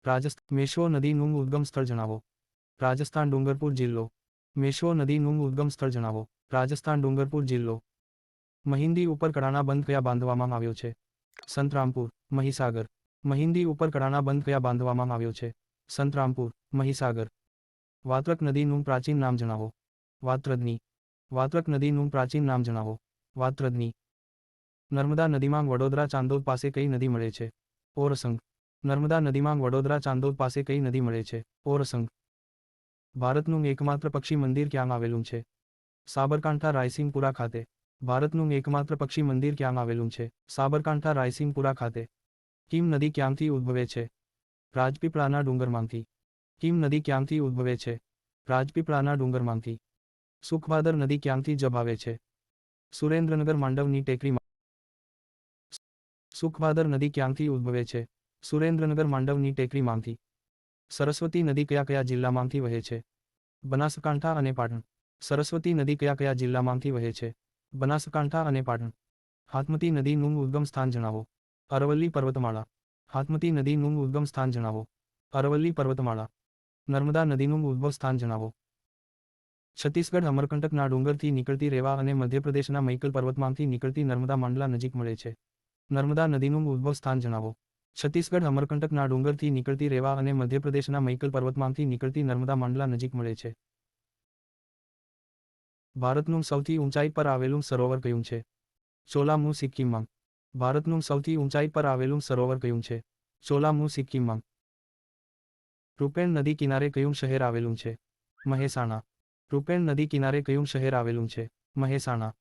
રાજસ્થાન મેશ્વો નદીનું ઉદ્ગમ સ્થળ જણાવો. રાજસ્થાન ડુંગરપુર જિલ્લો. મેશ્વો નદીનું ઉદ્ગમ સ્થળ જણાવો. રાજસ્થાન ડુંગરપુર જિલ્લો. મહિંદી ઉપર કડાના બંધ કયા બાંધવામાં આવ્યો છે? સંતરામપુર, મહીસાગર. મહિંદી ઉપર કડાના બંધ કયા બાંધવામાં આવ્યો છે? સંતરામપુર, મહીસાગર. વાત્રક નદીનું પ્રાચીન નામ જણાવો. વાત્રદની. વાત્રક નદીનું પ્રાચીન નામ જણાવો. વાત્રદની. નર્મદા નદીમાં વડોદરા ચાંદોદ પાસે કઈ નદી મળે છે? ઓરસંગ. નર્મદા નદીમાં વડોદરા ચાંદોદ પાસે કઈ નદી મળે છે? ઓરસંગ. ભારતનું એકમાત્ર પક્ષી મંદિર ક્યાં આવેલું છે? સાબરકાંઠા રાયસિંગપુરા ખાતે. ભારતનું એકમાત્ર પક્ષી મંદિર ક્યાં આવેલું છે? સાબરકાંઠા રાયસિંગપુરા ખાતે. કીમ નદી ક્યાંથી ઉદ્ભવે છે? રાજપીપળાના ડુંગરમાંથી. કીમ નદી ક્યાંથી ઉદ્ભવે છે? રાજપીપળાના ડુંગરમાંથી. સુખભાદર નદી ક્યાંથી જબ આવે છે? સુરેન્દ્રનગર માંડવની ટેકરીમાં. સુખભાદર નદી ક્યાંથી ઉદ્ભવે છે? સુરેન્દ્રનગર માંડવની ટેકરીમાંથી. સરસ્વતી નદી કયા કયા જિલ્લામાંથી વહે છે? બનાસકાંઠા અને પાટણ. સરસ્વતી નદી કયા કયા જિલ્લામાંથી વહે છે? બનાસકાંઠા અને પાટણ. હાથમતી નદીનું ઉદ્ગમ સ્થાન જણાવો. અરવલ્લી પર્વતમાળા. હાથમતી નદીનું ઉદ્ગમ સ્થાન જણાવો. અરવલ્લી પર્વતમાળા. નર્મદા નદીનું ઉદ્ભવ સ્થાન જણાવો. છત્તીસગઢ અમરકંટકના ડુંગરથી નીકળતી રેવા અને મધ્યપ્રદેશના મૈકલ પર્વતમાંથી નીકળતી નર્મદા માંડલા નજીક મળે છે. નર્મદા નદીનું ઉદ્ભવ સ્થાન જણાવો. છત્તીસગઢ અમરકંટકના ડુંગરથી નીકળતી રેવા અને મધ્યપ્રદેશના મૈકલ પર્વતમાંથી નીકળતી નર્મદા માંડલા નજીક મળે છે. ભારતનું સૌથી ઊંચાઈ પર આવેલું સરોવર કયું છે? ચોલામુ સિક્કિમમાં. ભારતનું સૌથી ઊંચાઈ પર આવેલું સરોવર કયું છે? ચોલામુ સિક્કિમમાં. રૂપેણ નદી કિનારે કયું શહેર આવેલું છે? મહેસાણા. રૂપેણ નદી કિનારે કયું શહેર આવેલું છે? મહેસાણા.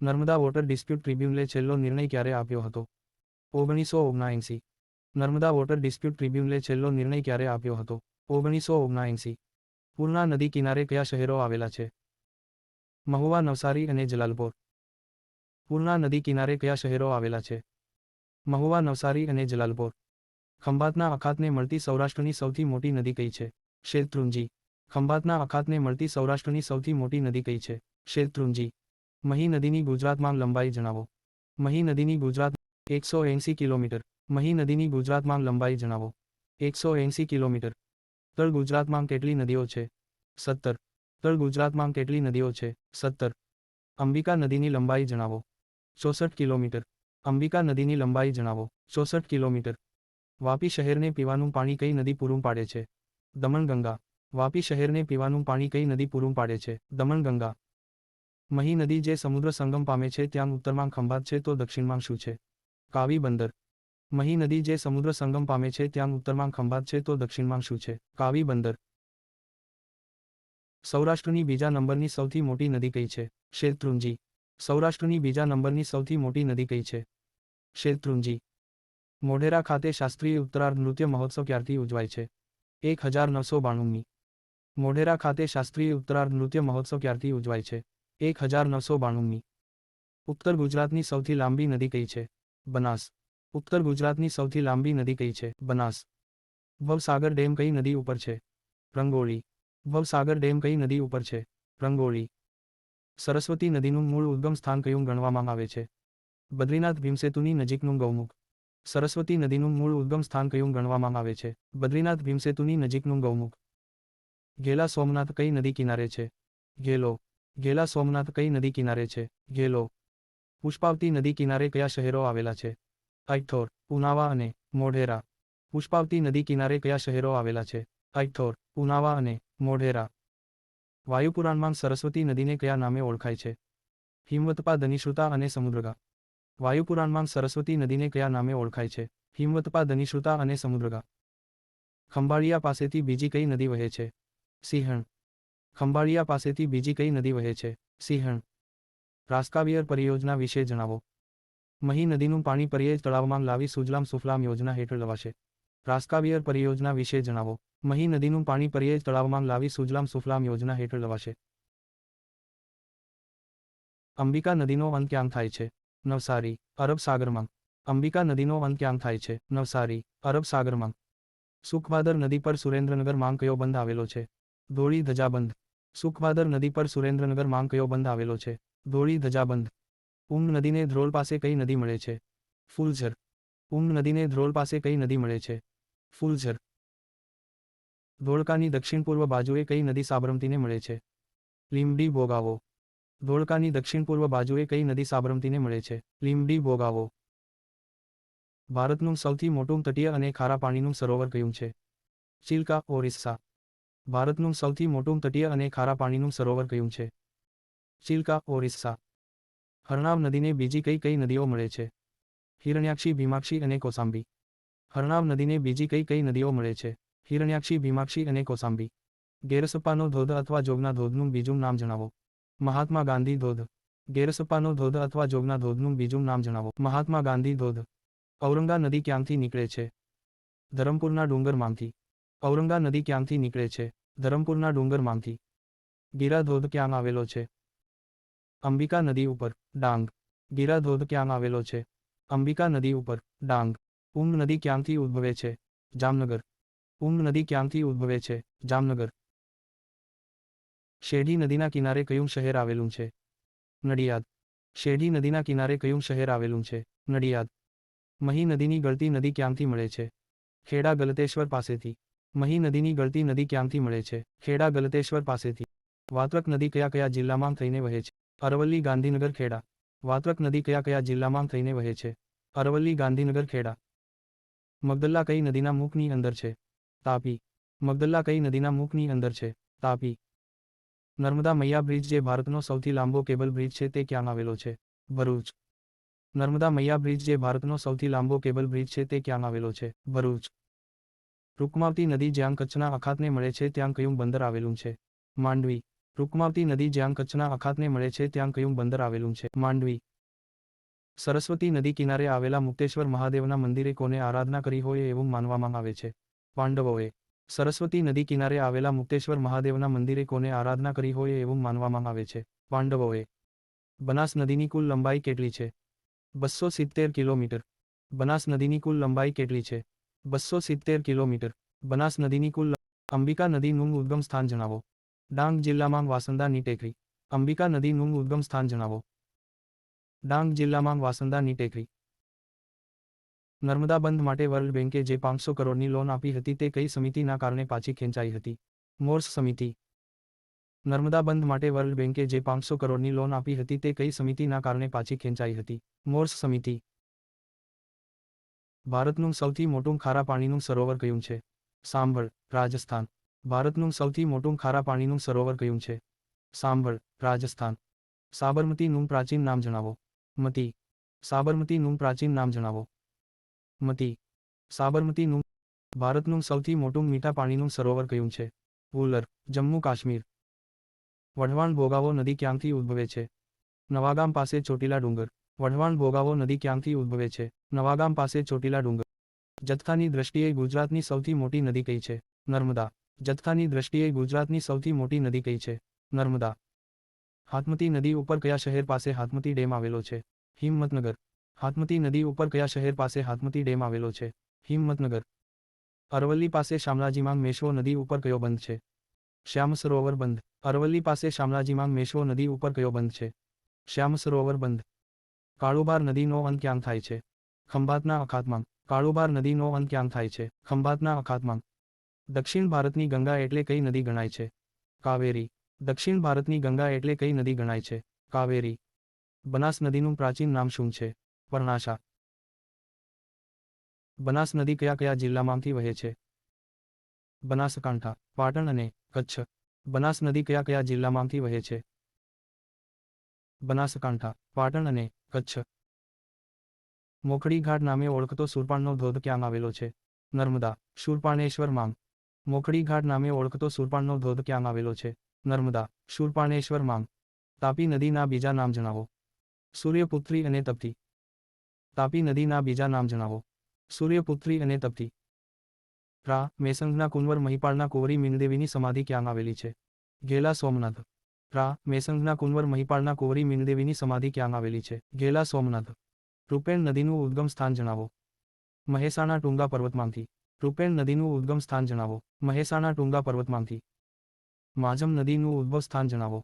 નર્મદા વોટર ડિસ્પ્યુટ ટ્રિબ્યુનલે છેલ્લો નિર્ણય ક્યારે આપ્યો હતો? 1979. નર્મદા વોટર ડિસ્પ્યુટ ટ્રિબ્યુનલે છેલ્લો નિર્ણય ક્યારે આપ્યો હતો? 1979. પૂર્ણા નદી કિનારે કયા શહેરો આવેલા છે? મહુવા, નવસારી અને જલાલપોર. પૂર્ણા નદી કિનારે કયા શહેરો આવેલા છે? મહુવા, નવસારી અને જલાલપોર. ખંભાતના અખાતને મળતી સૌરાષ્ટ્રની સૌથી મોટી નદી કઈ છે? શેત્રુંજી. ખંભાતના અખાતને મળતી સૌરાષ્ટ્રની સૌથી મોટી નદી કઈ છે? શેત્રુંજી. મહી નદીની ગુજરાતમાં લંબાઈ જણાવો. મહી નદીની ગુજરાત 180 કિલોમીટર. મહી નદીની ગુજરાતમાં લંબાઈ જણાવો. 180 કિલોમીટર. તળ ગુજરાતમાં કેટલી નદીઓ છે? 17. તળ ગુજરાતમાં કેટલી નદીઓ છે? 17. અંબિકા નદીની લંબાઈ જણાવો. 64 કિલોમીટર. અંબિકા નદીની લંબાઈ જણાવો. 64 કિલોમીટર. વાપી શહેરને પીવાનું પાણી કઈ નદી પૂરું પાડે છે? દમણગંગા. વાપી શહેરને પીવાનું પાણી કઈ નદી પૂરું પાડે છે? દમણગંગા. મહી નદી જે સમુદ્ર સંગમ પામે છે ત્યાં ઉત્તરમાં ખંભાત છે તો દક્ષિણમાં શું છે? કાવી બંદર. મહી નદી જે સમુદ્ર સંગમ પામે છે ત્યાં ઉત્તરમાં ખંભાત છે તો દક્ષિણમાં શું છે? કાવી બંદર. સૌરાષ્ટ્રની બીજા નંબરની સૌથી મોટી નદી કઈ છે? શેત્રુંજી. સૌરાષ્ટ્રની બીજા નંબરની સૌથી મોટી નદી કઈ છે? શેત્રુંજી. મોઢેરા ખાતે શાસ્ત્રીય ઉત્તરાર્ધ નૃત્ય મહોત્સવ ક્યારથી ઉજવાય છે? 1992ની. મોઢેરા ખાતે શાસ્ત્રીય ઉત્તરાર્ધ નૃત્ય મહોત્સવ ક્યારથી ઉજવાય છે? 1992ની. ઉત્તર ગુજરાતની સૌથી લાંબી નદી કઈ છે? બનાસ. ઉત્તર ગુજરાતની સૌથી લાંબી નદી કઈ છે? બનાસ. ભવસાગર ડેમ કઈ નદી ઉપર છે? રંગોળી. ભવસાગર ડેમ કઈ નદી ઉપર છે? રંગોળી. સરસ્વતી નદીનું મૂળ ઉદ્ગમ સ્થાન કયું ગણવામાં આવે છે? બદ્રીનાથ ભીમસેતુની નજીકનું ગૌમુખ. સરસ્વતી નદીનું મૂળ ઉદ્ગમ સ્થાન કયું ગણવામાં આવે છે? બદ્રીનાથ ભીમસેતુની નજીકનું ગૌમુખ. ઘેલા સોમનાથ કઈ નદી કિનારે છે? ઘેલો. ઘેલા સોમનાથ કઈ નદી કિનારે છે? ઘેલો. પુષ્પાવતી નદી કિનારે કયા શહેરો આવેલા છે? અઇઠોર, ઉનાવા અને મોઢેરા. પુષ્પાવતી નદી કિનારે કયા શહેરો આવેલા છે? અઇઠોર, ઉનાવા અને મોઢેરા. વાયુપુરાણમાં સરસ્વતી નદીને કયા નામે ઓળખાય છે? હિમવત્પા, ધનિશ્રુતા અને સમુદ્રગા. વાયુપુરાણમાં સરસ્વતી નદીને કયા નામે ઓળખાય છે? હિમવત્પા, ધનિશ્રુતા અને સમુદ્રગા. ખંભાળિયા પાસેથી બીજી કઈ નદી વહે છે? સિંહણ. ખંભાળિયા પાસેથી બીજી કઈ નદી વહે છે? સિંહણ. રાસ્કાવિયર પરિયોજના વિશે જણાવો. મહી નદીનું પાણી પર્યેજ તળાવમાં લાવી સુજલામ સુફલામ યોજના હેઠળ લવાશે. રાસ્કાવિયર પરિયોજના વિશે જણાવો. મહી નદીનું પાણી પર્યેજ તળાવમાં લાવી સુજલામ સુફલામ યોજના હેઠળ લવાશે. અંબિકા નદીનો અંત ક્યાં થાય છે? નવસારી, અરબ સાગરમાં. અંબિકા નદીનો અંત ક્યાં થાય છે? નવસારી, અરબ સાગરમાં. સુખભાદર નદી પર સુરેન્દ્રનગર માં કયો બંધ આવેલો છે? ધોળી ધજા બંધ. સુખભાદર નદી પર સુરેન્દ્રનગર માં કયો બંધ આવેલો છે? ધોળી ધજા બંધ. ઊંગ નદીને ધ્રોલ પાસે કઈ નદી મળે છે? ફૂલઝર. ઊંગ નદીને ધ્રોલ પાસે કઈ નદી મળે છે? ફૂલઝર. ધોળકાની દક્ષિણ પૂર્વ બાજુએ કઈ નદી સાબરમતીને મળે છે? લીંબડી ભોગાવો. ધોળકાની દક્ષિણ પૂર્વ બાજુએ કઈ નદી સાબરમતીને મળે છે? લીંબડી ભોગાવો. ભારતનું સૌથી મોટું તટીય અને ખારા પાણીનું સરોવર કયું છે? ચિલ્કા, ઓરિસ્સા. ભારતનું સૌથી મોટું તટીય અને ખારા પાણીનું સરોવર કયું છે? ચિલ્કા, ઓરિસ્સા. હરનાવ નદીને બીજી કઈ કઈ નદીઓ મળે છે? હિરણ્યાક્ષી, ભીમાક્ષી અને કોસાંબી. હરનાવ નદીને બીજી કઈ કઈ નદીઓ મળે છે? હિરણ્યાક્ષી, ભીમાક્ષી અને કોસાંબી. ગેરસપ્પાનો ધોધ અથવા જોગના ધોધનું બીજું નામ જણાવો. મહાત્મા ગાંધી ધોધ. ગેરસપ્પાનો ધોધ અથવા જોગના ધોધનું બીજું નામ જણાવો. મહાત્મા ગાંધી ધોધ. ઔરંગા નદી ક્યાંથી નીકળે છે? ધરમપુરના ડુંગરમાંથી. ઔરંગા નદી ક્યાંથી નીકળે છે? ધરમપુરના ડુંગરમાંથી. ગીરા ધોધ ક્યાં આવેલો છે? અંબિકા નદી ઉપર, ડાંગ. ગીરા ધોધ ક્યાં આવેલો છે? અંબિકા નદી ઉપર, ડાંગ. ઊંગ નદી ક્યાંથી ઉદ્ભવે છે? જામનગર. ઊંગ નદી ક્યાંથી ઉદ્ભવે છે? જામનગર. શેરડી નદીના કિનારે કયું શહેર આવેલું છે? નડિયાદ. શેરડી નદીના કિનારે કયું શહેર આવેલું છે? નડિયાદ. મહી નદીની ગળતી નદી ક્યાંથી મળે છે? ખેડા ગલતેશ્વર પાસેથી. મહી નદીની ગળતી નદી ક્યાંથી મળે છે? ખેડા ગલતેશ્વર પાસેથી. વાત્રક નદી કયા કયા જિલ્લામાં થઈને વહે છે? અરવલ્લી, ગાંધીનગર, ખેડા. વાત્રક નદી કયા કયા જિલ્લામાં થઈને વહે છે? અરવલ્લી, ગાંધીનગર, ખેડા. મગદલ્લા કઈ નદીના મુખની અંદર છે? તાપી. મગદલ્લા કઈ નદીના મુખની અંદર છે? તાપી. નર્મદા મૈયા બ્રિજ જે ભારતનો સૌથી લાંબો કેબલ બ્રિજ છે તે ક્યાં આવેલો છે? ભરૂચ. નર્મદા મૈયા બ્રિજ જે ભારતનો સૌથી લાંબો કેબલ બ્રિજ છે તે ક્યાં આવેલો છે? ભરૂચ. રૂકમાવતી નદી જ્યાં કચ્છના અખાતને મળે છે ત્યાં કયું બંદર આવેલું છે? માંડવી. રૂકમાવતી નદી જ્યાં કચ્છના અખાતને મળે છે ત્યાં કયું બંદર આવેલું છે? માંડવી. સરસ્વતી નદી કિનારે આવેલા મુક્તેશ્વર મહાદેવના મંદિરે કોને આરાધના કરી હોય એવું માનવામાં આવે છે? પાંડવોએ. સરસ્વતી નદી કિનારે આવેલા મુક્તેશ્વર મહાદેવના મંદિરે કોને આરાધના કરી હોય એવું માનવામાં આવે છે? પાંડવોએ. બનાસ નદીની કુલ લંબાઈ કેટલી છે? 270 કિલોમીટર. બનાસ નદીની કુલ લંબાઈ કેટલી છે? 270 કિલોમીટર. બનાસ નદીની કુલ. અંબિકા નદીનું ઉદ્ગમ સ્થાન જણાવો. ડાંગ જિલ્લામાં વાસંદાની ટેકરી. અંબિકા નદીનું ઉદ્ગમ સ્થાન જણાવો. ડાંગ જિલ્લામાં વાસંદાની ટેકરી. નર્મદા બંધ માટે વર્લ્ડ બેંકે જે 500 કરોડની લોન આપી હતી તે કઈ સમિતિના કારણે પાછી ખેંચાઈ હતી? મોર્સ સમિતિ. નર્મદા બંધ માટે વર્લ્ડ બેંકે જે 500 કરોડની લોન આપી હતી તે કઈ સમિતિના કારણે પાછી ખેંચાઈ હતી? મોર્સ સમિતિ. ભારતનું સૌથી મોટું ખારા પાણીનું સરોવર કયું છે? સાંભળ, રાજસ્થાન. ભારતનું સૌથી મોટું ખારા પાણીનું સરોવર કયું છે? સાંભળ, રાજસ્થાન. સાબરમતીનું પ્રાચીન નામ જણાવો. મતી. સાબરમતીનું પ્રાચીન નામ જણાવો. મતી. સાબરમતીનું. ભારતનું સૌથી મોટું મીઠા પાણીનું સરોવર કયું છે? વુલર, જમ્મુ કાશ્મીર. વઢવાણ ભોગાવો નદી ક્યાંથી ઉદ્ભવે છે? નવાગામ પાસે ચોટીલા ડુંગર. વઢવાણ ભોગાવો નદી ક્યાંથી ઉદ્ભવે છે? નવાગામ પાસે ચોટીલા ડુંગર. જથ્થાની દ્રષ્ટિએ ગુજરાતની સૌથી મોટી નદી કઈ છે? નર્મદા. જથ્થાની દ્રષ્ટિએ ગુજરાતની સૌથી મોટી નદી કઈ છે? નર્મદા. હાથમતી નદી ઉપર કયા શહેર પાસે હાથમતી ડેમ આવેલો છે? હિંમતનગર. હાથમતી નદી ઉપર કયા શહેર પાસે હાથમતી ડેમ આવેલો છે? હિંમતનગર. અરવલ્લી પાસે શામળાજીમાં મેશ્વો નદી ઉપર કયો બંધ છે? શ્યામ સરોવર બંધ. અરવલ્લી પાસે શામળાજીમાં મેશ્વો નદી ઉપર કયો બંધ છે? શ્યામ સરોવર બંધ. કાળુભાર નદીનો અંત ક્યાં થાય છે? ખંભાતના અખાતમાં. કાળુભાર નદીનો અંત ક્યાં થાય છે? ખંભાતના અખાતમાં. દક્ષિણ ભારતની ગંગા એટલે કઈ નદી ગણાય છે? કાવેરી. દક્ષિણ ભારતની ગંગા એટલે કઈ નદી ગણાય છે? કાવેરી. બનાસ નદીનું પ્રાચીન નામ શું છે? પરનાશા. બનાસ નદી કયા કયા જિલ્લામાંથી વહે છે? બનાસકાંઠા, પાટણ અને કચ્છ. બનાસ નદી કયા કયા જિલ્લામાંથી વહે છે? બનાસકાંઠા, પાટણ અને કચ્છ. મોખડી ઘાટ નામે ઓળખતો સુરપાણનો ધોધ ક્યાં આવેલો છે? નર્મદા. શૂરપાણેશ્વર માંગ. મોખડી ઘાટ નામે ઓળખતો સુરપાણનો ધોધ ક્યાં આવેલો છે? નર્મદા. શૂરપાણેશ્વર માંગ. તાપી નદીના બીજા નામ જણાવો. સૂર્યપુત્રી અને તપતી. તાપી નદીના બીજા નામ જણાવો. સૂર્યપુત્રી અને તપતી. મેસંગના કુંવર મહિપાળના કુંવરી મીનદેવીની સમાધિ ક્યાં આવેલી છે? ઘેલા સોમનાથ. મેસંગના કુંવર મહિપાળના કુંવરી મીનદેવીની સમાધિ ક્યાં આવેલી છે? ઘેલા સોમનાથ. રૂપેણ નદીનું ઉદ્ગમ સ્થાન જણાવો. મહેસાણા ટુંગા પર્વતમાંથી. રૂપેણ નદીનું ઉદ્ગમ સ્થાન જણાવો. મહેસાણા ટુંગા પર્વતમાંથી. માઝમ નદીનું ઉદ્ભવ સ્થાન જણાવો.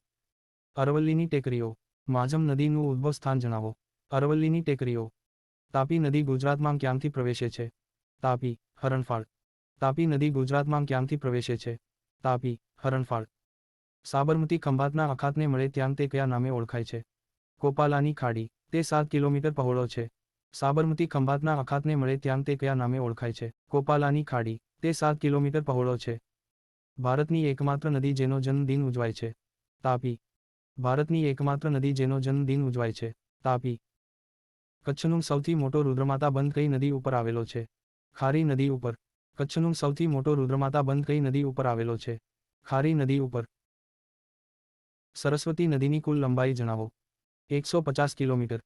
અરવલ્લીની ટેકરીઓ. માઝમ નદીનું ઉદ્ભવ સ્થાન જણાવો. અરવલ્લીની ટેકરીઓ. તાપી નદી ગુજરાતમાં ક્યાંથી પ્રવેશે છે? તાપી, હરણફાળ. તાપી નદી ગુજરાતમાં ક્યાંથી પ્રવેશે છે? તાપી, હરણફાળ. સાબરમતી ખંભાતના અખાતને મળે ત્યાં તે કયા નામે ઓળખાય છે? કોપાલાની ખાડી. તે 7 કિલોમીટર પહોળો છે. સાબરમતી ખંભાતના અખાતને મળે ત્યાં તે કયા નામે ઓળખાય છે? કોપાલાની ખાડી. તે 7 કિલોમીટર પહોળો છે. ભારતની એકમાત્ર નદી જેનો જન્મદિન ઉજવાય છે? તાપી. ભારતની એકમાત્ર નદી જેનો જન્મદિન ઉજવાય છે? તાપી. કચ્છનું સૌથી મોટો રુદ્રમાતા બંધ કઈ નદી ઉપર આવેલો છે? ખારી નદી ઉપર. કચ્છનું સૌથી મોટો રુદ્રમાતા બંધ કઈ નદી ઉપર આવેલો છે? ખારી નદી ઉપર. સરસ્વતી નદીની કુલ લંબાઈ જણાવો. 150 કિલોમીટર.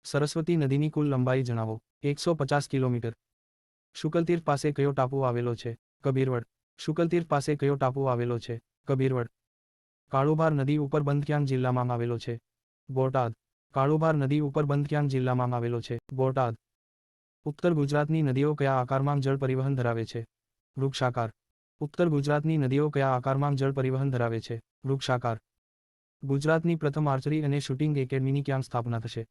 સરસ્વતી નદીની કુલ લંબાઈ જણાવો. 150 કિલોમીટર. શુકલતીર્થ પાસે કયો ટાપુ આવેલો છે? કબીરવડ. શુકલતીર્થ પાસે કયો ટાપુ આવેલો છે? કબીરવડ. કાળુભાર નદી ઉપર બંધ ક્યાંક જિલ્લામાં આવેલો છે? બોટાદ. કાળુભાર નદી ઉપર બંધ ક્યાંક જિલ્લામાં આવેલો છે? બોટાદ. ઉત્તર ગુજરાતની નદીઓ કયા આકારમાં જળ પરિવહન ધરાવે છે? વૃક્ષાકાર. ઉત્તર ગુજરાતની નદીઓ કયા આકારમાં જળ પરિવહન ધરાવે છે? વૃક્ષાકાર. ગુજરાતની પ્રથમ આર્ચરી અને શૂટિંગ એકેડમીની ક્યાં સ્થાપના થશે?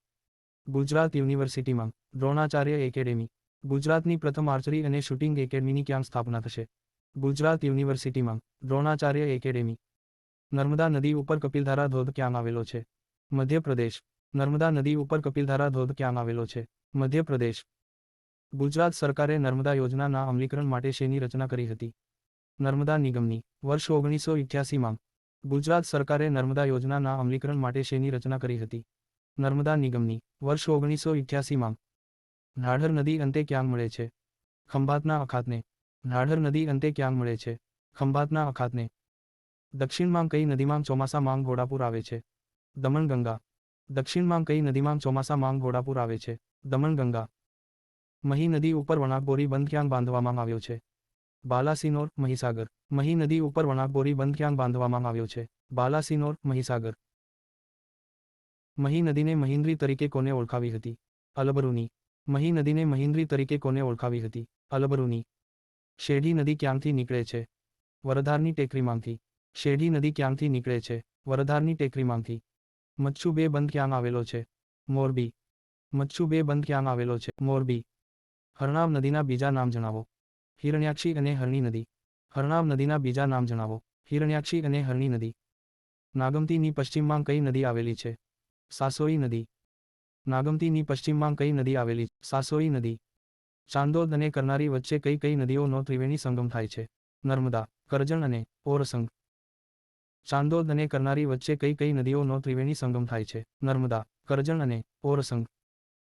ગુજરાત યુનિવર્સિટીમાં. દ્રોણાચાર્ય એકેડેમી. ગુજરાતની પ્રથમ આર્ચરી અને શૂટિંગ એકેડમીની ક્યાં સ્થાપના થશે? ગુજરાત યુનિવર્સિટીમાં. દ્રોણાચાર્ય એકેડેમી. નર્મદા નદી ઉપર કપિલધારા ધોધ ક્યાં આવેલો છે? મધ્યપ્રદેશ. નર્મદા નદી ઉપર કપિલધારા ધોધ ક્યાં આવેલો છે? મધ્યપ્રદેશ. ગુજરાત સરકારે નર્મદા યોજનાના અમલીકરણ માટે શેની રચના કરી હતી? નર્મદા નિગમની. વર્ષ 1988માં. ગુજરાત સરકારે નર્મદા યોજનાના અમલીકરણ માટે શેની રચના કરી હતી? નર્મદા નિગમની. વર્ષ 1988માં. નાઢર નદી અંતે ક્યાં મળે છે? ખંભાતના અખાતને. નાઢર નદી અંતે ક્યાં મળે છે? ખંભાતના અખાતને. દક્ષિણમાં કઈ નદીમાં ચોમાસામાં ઘોડાપુર આવે છે? દમણગંગા. દક્ષિણમાં કઈ નદીમાં ચોમાસામાં ઘોડાપુર આવે છે? દમણગંગા. મહી નદી ઉપર વણાકબોરી બંધ ક્યાં બાંધવામાં આવ્યો છે? બાલાસિનોર, મહીસાગર. મહી નદી ઉપર વણાકબોરી બંધ ક્યાં બાંધવામાં આવ્યો છે? બાલાસિનોર, મહીસાગર. મહી નદીને મહિન્દ્રી તરીકે કોને ઓળખાવી હતી? અલબરૂની. મહી નદીને મહિન્દ્રી તરીકે કોને ઓળખાવી હતી? અલબરૂની. શેઢી નદી ક્યાંથી નીકળે છે? વરધારની ટેકરીમાંથી. શેઢી નદી ક્યાંથી નીકળે છે? વરધારની ટેકરીમાંથી. મચ્છુ બે બંધ ક્યાં આવેલો છે? મોરબી. મચ્છુ બે બંધ ક્યાં આવેલો છે? મોરબી. હરણાવ નદીના બીજા નામ જણાવો. હિરણ્યાક્ષી અને હરણી નદી. હરણાવ નદીના બીજા નામ જણાવો. હિરણ્યાક્ષી અને હરણી નદી. નાગમતીની પશ્ચિમમાં કઈ નદી આવેલી છે? સાસોઈ નદી. નાગમતીની પશ્ચિમમાં કઈ નદી આવેલી? સાસોઈ નદી. ચાંદોદ અને કરનારી વચ્ચે કઈ કઈ નદીઓનો ત્રિવેણી સંગમ થાય છે? નર્મદા, કરજણ અને ઓરસંગ. ચાંદોદ અને કરનારી વચ્ચે કઈ કઈ નદીઓનો ત્રિવેણી સંગમ થાય છે? નર્મદા, કરજણ અને ઓરસંગ.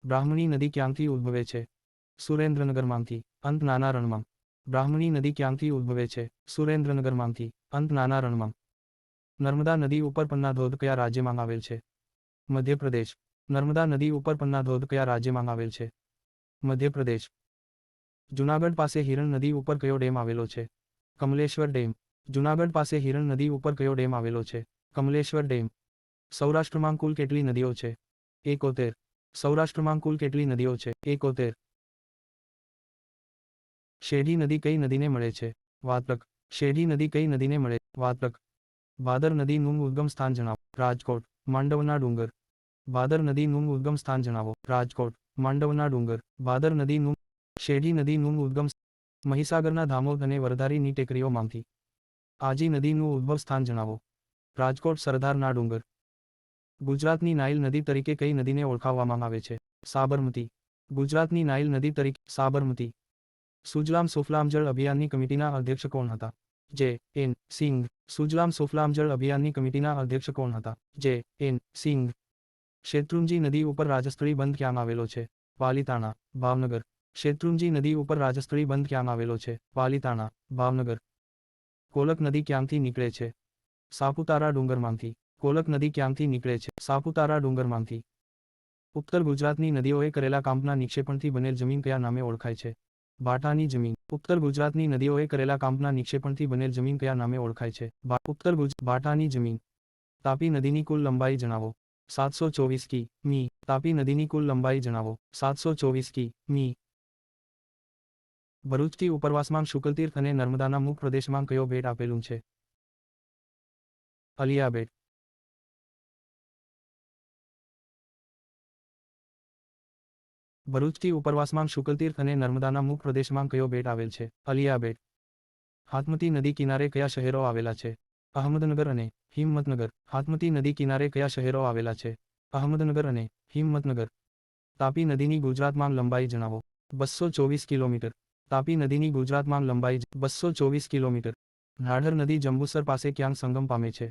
બ્રાહ્મણી નદી ક્યાંથી ઉદ્ભવે છે? સુરેન્દ્રનગરમાંથી. અંત નાના રણમાં. બ્રાહ્મણી નદી ક્યાંથી ઉદ્ભવે છે? સુરેન્દ્રનગરમાંથી. અંત નાના રણમાં. નર્મદા નદી ઉપર પન્ના ધોધ કયા રાજ્યમાં આવેલ છે? મધ્યપ્રદેશ. નર્મદા નદી ઉપર પન્ના ધોધ કયા રાજ્યમાં આવેલ છે? મધ્યપ્રદેશ. જુનાગઢ પાસે હિરણ નદી ઉપર કયો ડેમ આવેલો છે? કમલેશ્વર ડેમ. જુનાગઢ પાસે હિરણ નદી ઉપર કયો ડેમ આવેલો છે? કમલેશ્વર ડેમ. સૌરાષ્ટ્રમાં કુલ કેટલી નદીઓ છે? 71. સૌરાષ્ટ્રમાં કુલ કેટલી નદીઓ છે? 71. શેઢી નદી કઈ નદીને મળે છે? વાત્રક. શેઢી નદી કઈ નદીને મળે? વાત્રક. ભાદર નદીનું ઉદ્ગમ સ્થાન જણાવો. રાજકોટ. માંડવના ડુંગર. ભાદર નદીનું ઉદ્ગમ સ્થાન જણાવો. રાજકોટ. માંડવના ડુંગર. ભાદર નદીનું. શેઢી નદીનું ઉદ્ગમ. મહીસાગરના ધામોદ અને વરધારીની ટેકરીઓમાંથી. આજી નદીનું ઉદ્ભવ સ્થાન જણાવો. રાજકોટ સરદારના ડુંગર. ગુજરાતની નાઇલ નદી તરીકે કઈ નદીને ઓળખાવવામાં આવે છે? સાબરમતી. ગુજરાતની નાઇલ નદી તરીકે સાબરમતી. સુજલામ સુફલામ જળ અભિયાનની કમિટીના અધ્યક્ષ કોણ હતા? જે. એન. સિંઘ. સુજલામ સુફલામ જળ અભિયાનની કમિટીના અધ્યક્ષ કોણ હતા? જે. એન. સિંઘ. શેત્રુંજી નદી ઉપર રાજસ્થળી બંધ ક્યાં આવેલો છે? પાલીતાણા, ભાવનગર. શેત્રુંજી નદી ઉપર રાજસ્થળી બંધ ક્યાં આવેલો છે? પાલીતાણા, ભાવનગર. કોલક નદી ક્યાંથી નીકળે છે? સાપુતારા ડુંગરમાંથી. કોલક નદી ક્યાંથી નીકળે છે? સાપુતારા ડુંગરમાંથી. ઉત્તર ગુજરાતની નદીઓએ કરેલા કાંપના નિક્ષેપણથી બનેલ જમીન કયા નામે ઓળખાય છે? ભાટાની જમીન. ઉત્તર ગુજરાતની નદીઓએ કરેલા કાંપના નિક્ષેપણથી બનેલ જમીન કયા નામે ઓળખાય છે? ભાટાની જમીન. તાપી નદીની કુલ લંબાઈ જણાવો. 724 કિ.મી. તાપી નદીની કુલ લંબાઈ જણાવો. 724 કિ.મી. ભરૂચથી ઉપરવાસમાં શુકલતીર્થ અને નર્મદાના મુખ પ્રદેશમાં કયો બેટ આપેલું છે? અલિયા બેટ. ભરૂચથી ઉપરવાસમાં શુકલતીર્થ અને નર્મદાના મુખ પ્રદેશમાં કયો બેટ આવેલ છે? અલિયા બેટ. હાથમતી નદી કિનારે કયા શહેરો આવેલા છે? અહમદનગર અને હિંમતનગર. હાથમતી નદી કિનારે કયા શહેરો આવેલા છે? અહમદનગર અને હિંમતનગર. તાપી નદીની ગુજરાતમાં લંબાઈ જણાવો. 224 કિલોમીટર. તાપી નદીની ગુજરાતમાં લંબાઈ 224 કિલોમીટર. નાઢર નદી જંબુસર પાસે ક્યાં સંગમ પામે છે?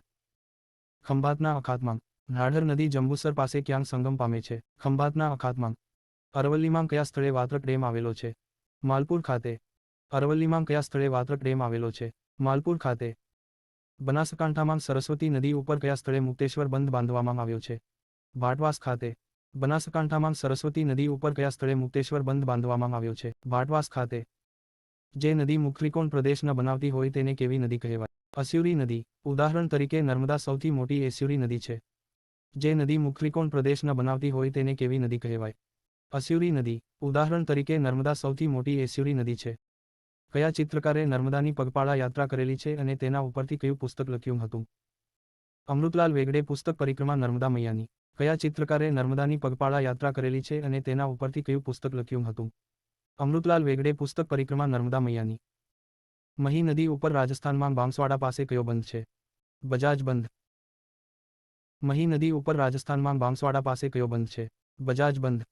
ખંભાતના અખાતમાં. નાઢર નદી જંબુસર પાસે ક્યાં સંગમ પામે છે? ખંભાતના અખાતમાં. અરવલ્લીમાં કયા સ્થળે વાત્રક ડેમ આવેલો છે? માલપુર ખાતે. અરવલ્લીમાં કયા સ્થળે વાત્રક ડેમ આવેલો છે? માલપુર ખાતે. બનાસકાંઠામાં સરસ્વતી નદી ઉપર કયા સ્થળે મુક્તેશ્વર બંધ બાંધવામાં આવ્યો છે? ભાટવાસ ખાતે. બનાસકાંઠામાં સરસ્વતી નદી ઉપર કયા સ્થળે મુક્તેશ્વર બંધ બાંધવામાં આવ્યો છે? ભાટવાસ ખાતે. જે નદી મુખત્રિકોણ પ્રદેશ ન બનાવતી હોય તેને કેવી નદી કહેવાય? અસ્યુરી નદી. ઉદાહરણ તરીકે નર્મદા સૌથી મોટી એસ્યુરી નદી છે. જે નદી મુખત્રિકોણ પ્રદેશ ન બનાવતી હોય તેને કેવી નદી કહેવાય? અસ્યુરી નદી. ઉદાહરણ તરીકે નર્મદા સૌથી મોટી એસ્યુરી નદી છે. કયા ચિત્રકારે નર્મદાની પગપાળા યાત્રા કરેલી છે અને તેના ઉપરથી કયું પુસ્તક લખ્યું હતું? અમૃતલાલ વેગડે. પુસ્તક પરિક્રમા નર્મદા મૈયાની. કયા ચિત્રકારે નર્મદાની પગપાળા યાત્રા કરેલી છે અને તેના ઉપરથી કયું પુસ્તક લખ્યું હતું? અમૃતલાલ વેગડે. પુસ્તક પરિક્રમા નર્મદા મૈયાની. મહી નદી ઉપર રાજસ્થાનમાં બાંસવાડા પાસે કયો બંધ છે? બજાજ બંધ. મહી નદી ઉપર રાજસ્થાનમાં બાંસવાડા પાસે કયો બંધ છે? બજાજ બંધ.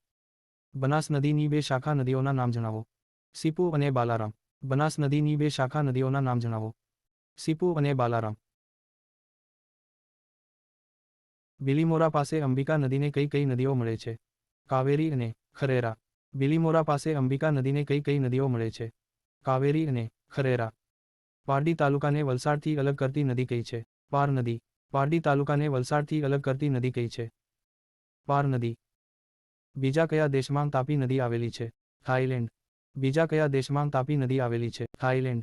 બનાસ નદીની બે શાખા નદીઓના નામ જણાવો. સીપુ અને બાલારામ. બનાસ નદીની બે શાખા નદીઓના નામ જણાવો. સીપુ અને બાલારામ. બિલીમોરા પાસે અંબિકા નદીને કઈ કઈ નદીઓ મળે છે? કાવેરી અને ખરેરા. બિલીમોરા પાસે અંબિકા નદીને કઈ કઈ નદીઓ મળે છે? કાવેરી અને ખરેરા. પારડી તાલુકાને વલસાડથી અલગ કરતી નદી કઈ છે? પાર નદી. પારડી તાલુકાને વલસાડથી અલગ કરતી નદી કઈ છે? પાર નદી. બીજા કયા દેશમાં તાપી નદી આવેલી છે? થાઈલેન્ડ. બીજા કયા દેશમાં તાપી નદી આવેલી છે? થાઈલેન્ડ.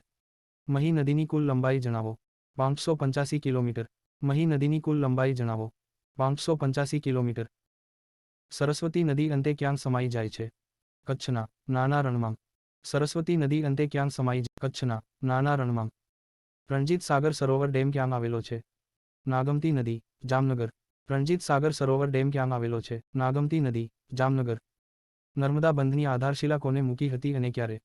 મહી નદીની કુલ લંબાઈ જણાવો. 585 કિલોમીટર. મહી નદીની કુલ લંબાઈ જણાવો. 585 કિલોમીટર. સરસ્વતી નદી અંતે ક્યાં સમાઈ જાય છે? કચ્છના નાના રણમાં. સરસ્વતી નદી અંતે ક્યાં સમાઈ જાય? કચ્છના નાના રણમાં. રણજીત સાગર સરોવર ડેમ ક્યાં આવેલો છે? નાગમતી નદી, જામનગર. રણજીત સાગર સરોવર ડેમ ક્યાં આવેલો છે? નાગમતી નદી, જામનગર. નર્મદા બંધની આધારશિલા કોને મૂકી હતી અને ક્યારે?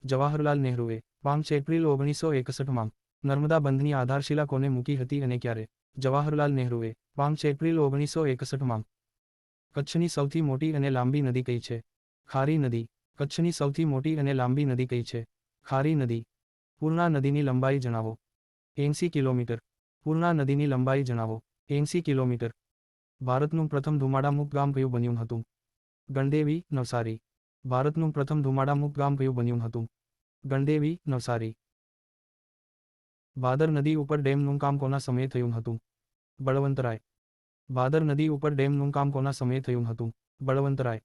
જવાહરલાલ નહેરુએ. 5 એપ્રિલ 1961માં. નર્મદા બંધની આધારશિલા કોને મૂકી હતી અને ક્યારે? જવાહરલાલ નહેરુએ. 5 એપ્રિલ 1961માં. કચ્છની સૌથી મોટી અને લાંબી નદી કઈ છે? ખારી નદી. કચ્છની સૌથી મોટી અને લાંબી નદી કઈ છે? ખારી નદી. પૂર્ણા નદીની લંબાઈ જણાવો. 80 કિલોમીટર. પૂર્ણા નદીની લંબાઈ જણાવો. 80 કિલોમીટર. ભારતનું પ્રથમ ધુમાડામુક્ત ગામ કયું બન્યું હતું? ગણદેવી, નવસારી. ભારતનું પ્રથમ ધુમાડામુક્ત ગામ કયું બન્યું હતું? ગણદેવી, નવસારી. ભાદર નદી ઉપર ડેમનું કામ કોના સમયે થયું હતું? બળવંતરાય. ભાદર નદી ઉપર ડેમનું કામ કોના સમયે થયું હતું? બળવંતરાય.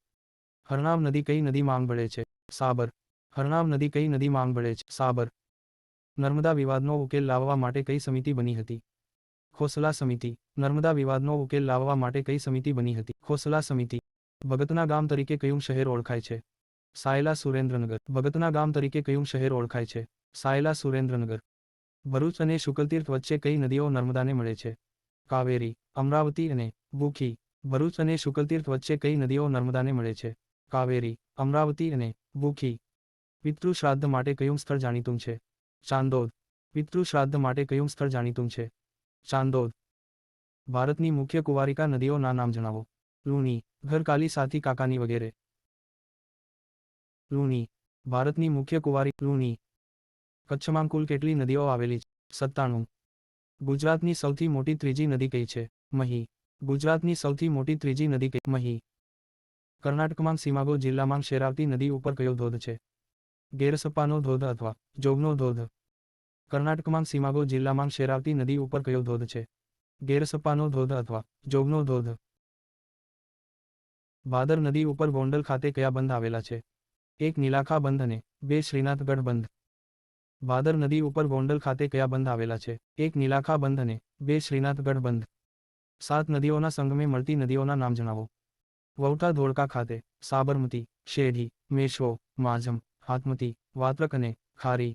હરનાવ નદી કઈ નદી માંગ બળે છે? સાબર. હરનાવ નદી કઈ નદી માંગ બળે છે? સાબર. નર્મદા વિવાદનો ઉકેલ લાવવા માટે કઈ સમિતિ બની હતી? ખોસલા સમિતિ. નર્મદા વિવાદનો ઉકેલ લાવવા માટે કઈ સમિતિ બની હતી? ખોસલા સમિતિ. ભગતના ગામ તરીકે કયું શહેર ઓળખાય છે? સાયલા સુરેન્દ્રનગર. ભગતના ગામ તરીકે કયું શહેર ઓળખાય છે? સાયલા સુરેન્દ્રનગર. ભરૂચ અને શુકલતીર્થ વચ્ચે કઈ નદીઓ નર્મદાને મળે છે? કાવેરી, અમરાવતી અને બુખી. ભરૂચ અને શુકલતીર્થ વચ્ચે કઈ નદીઓ નર્મદાને મળે છે? કાવેરી, અમરાવતી અને બુખી. પિતૃ શ્રાદ્ધ માટે કયું સ્થળ જાણીતું છે? ચાંદોદ. પિતૃ શ્રાદ્ધ માટે કયું સ્થળ જાણીતું છે? ચાંદોદ. ભારતની મુખ્ય કુંવારિકા નદીઓના નામ જણાવો. લુણી, ઘરકાલી, સાથી, કાકાની વગેરે. લુણી. ભારતની મુખ્ય કુંવારી. લુણી. કચ્છમાં કુલ કેટલી નદીઓ આવેલી છે? 97. ગુજરાતની સૌથી મોટી ત્રીજી નદી કઈ છે? મહી. ગુજરાતની સૌથી મોટી ત્રીજી નદી કઈ? મહી. કર્ણાટકમાં સીમાગો જિલ્લામાં શેરાવતી નદી ઉપર કયો ધોધ છે? ગેરસપ્પાનો ધોધ અથવા જોગનો ધોધ. કર્ણાટકમાં સીમાગો જિલ્લામાં શેરાવતી નદી ઉપર કયો ધોધ છે? ગેરસપ્પાનો ધોધ અથવા જોગનો ધોધ. ભાદર નદી ઉપર ગોંડલ ખાતે કયા બંધ આવેલા છે? 1 નીલાખા બંધ અને 2 શ્રીનાથગઢ બંધ. ભાદર નદી ઉપર ગોંડલ ખાતે કયા બંધ આવેલા છે? 1 નીલાખા બંધ અને 2 શ્રીનાથગઢ બંધ. 7 નદીઓના સંગમે મળતી નદીઓના નામ જણાવો. વૌઠા ધોળકા ખાતે, સાબરમતી, શેઢી, મેશ્વો, માઝમ, હાથમતી, વાત્રક અને ખારી.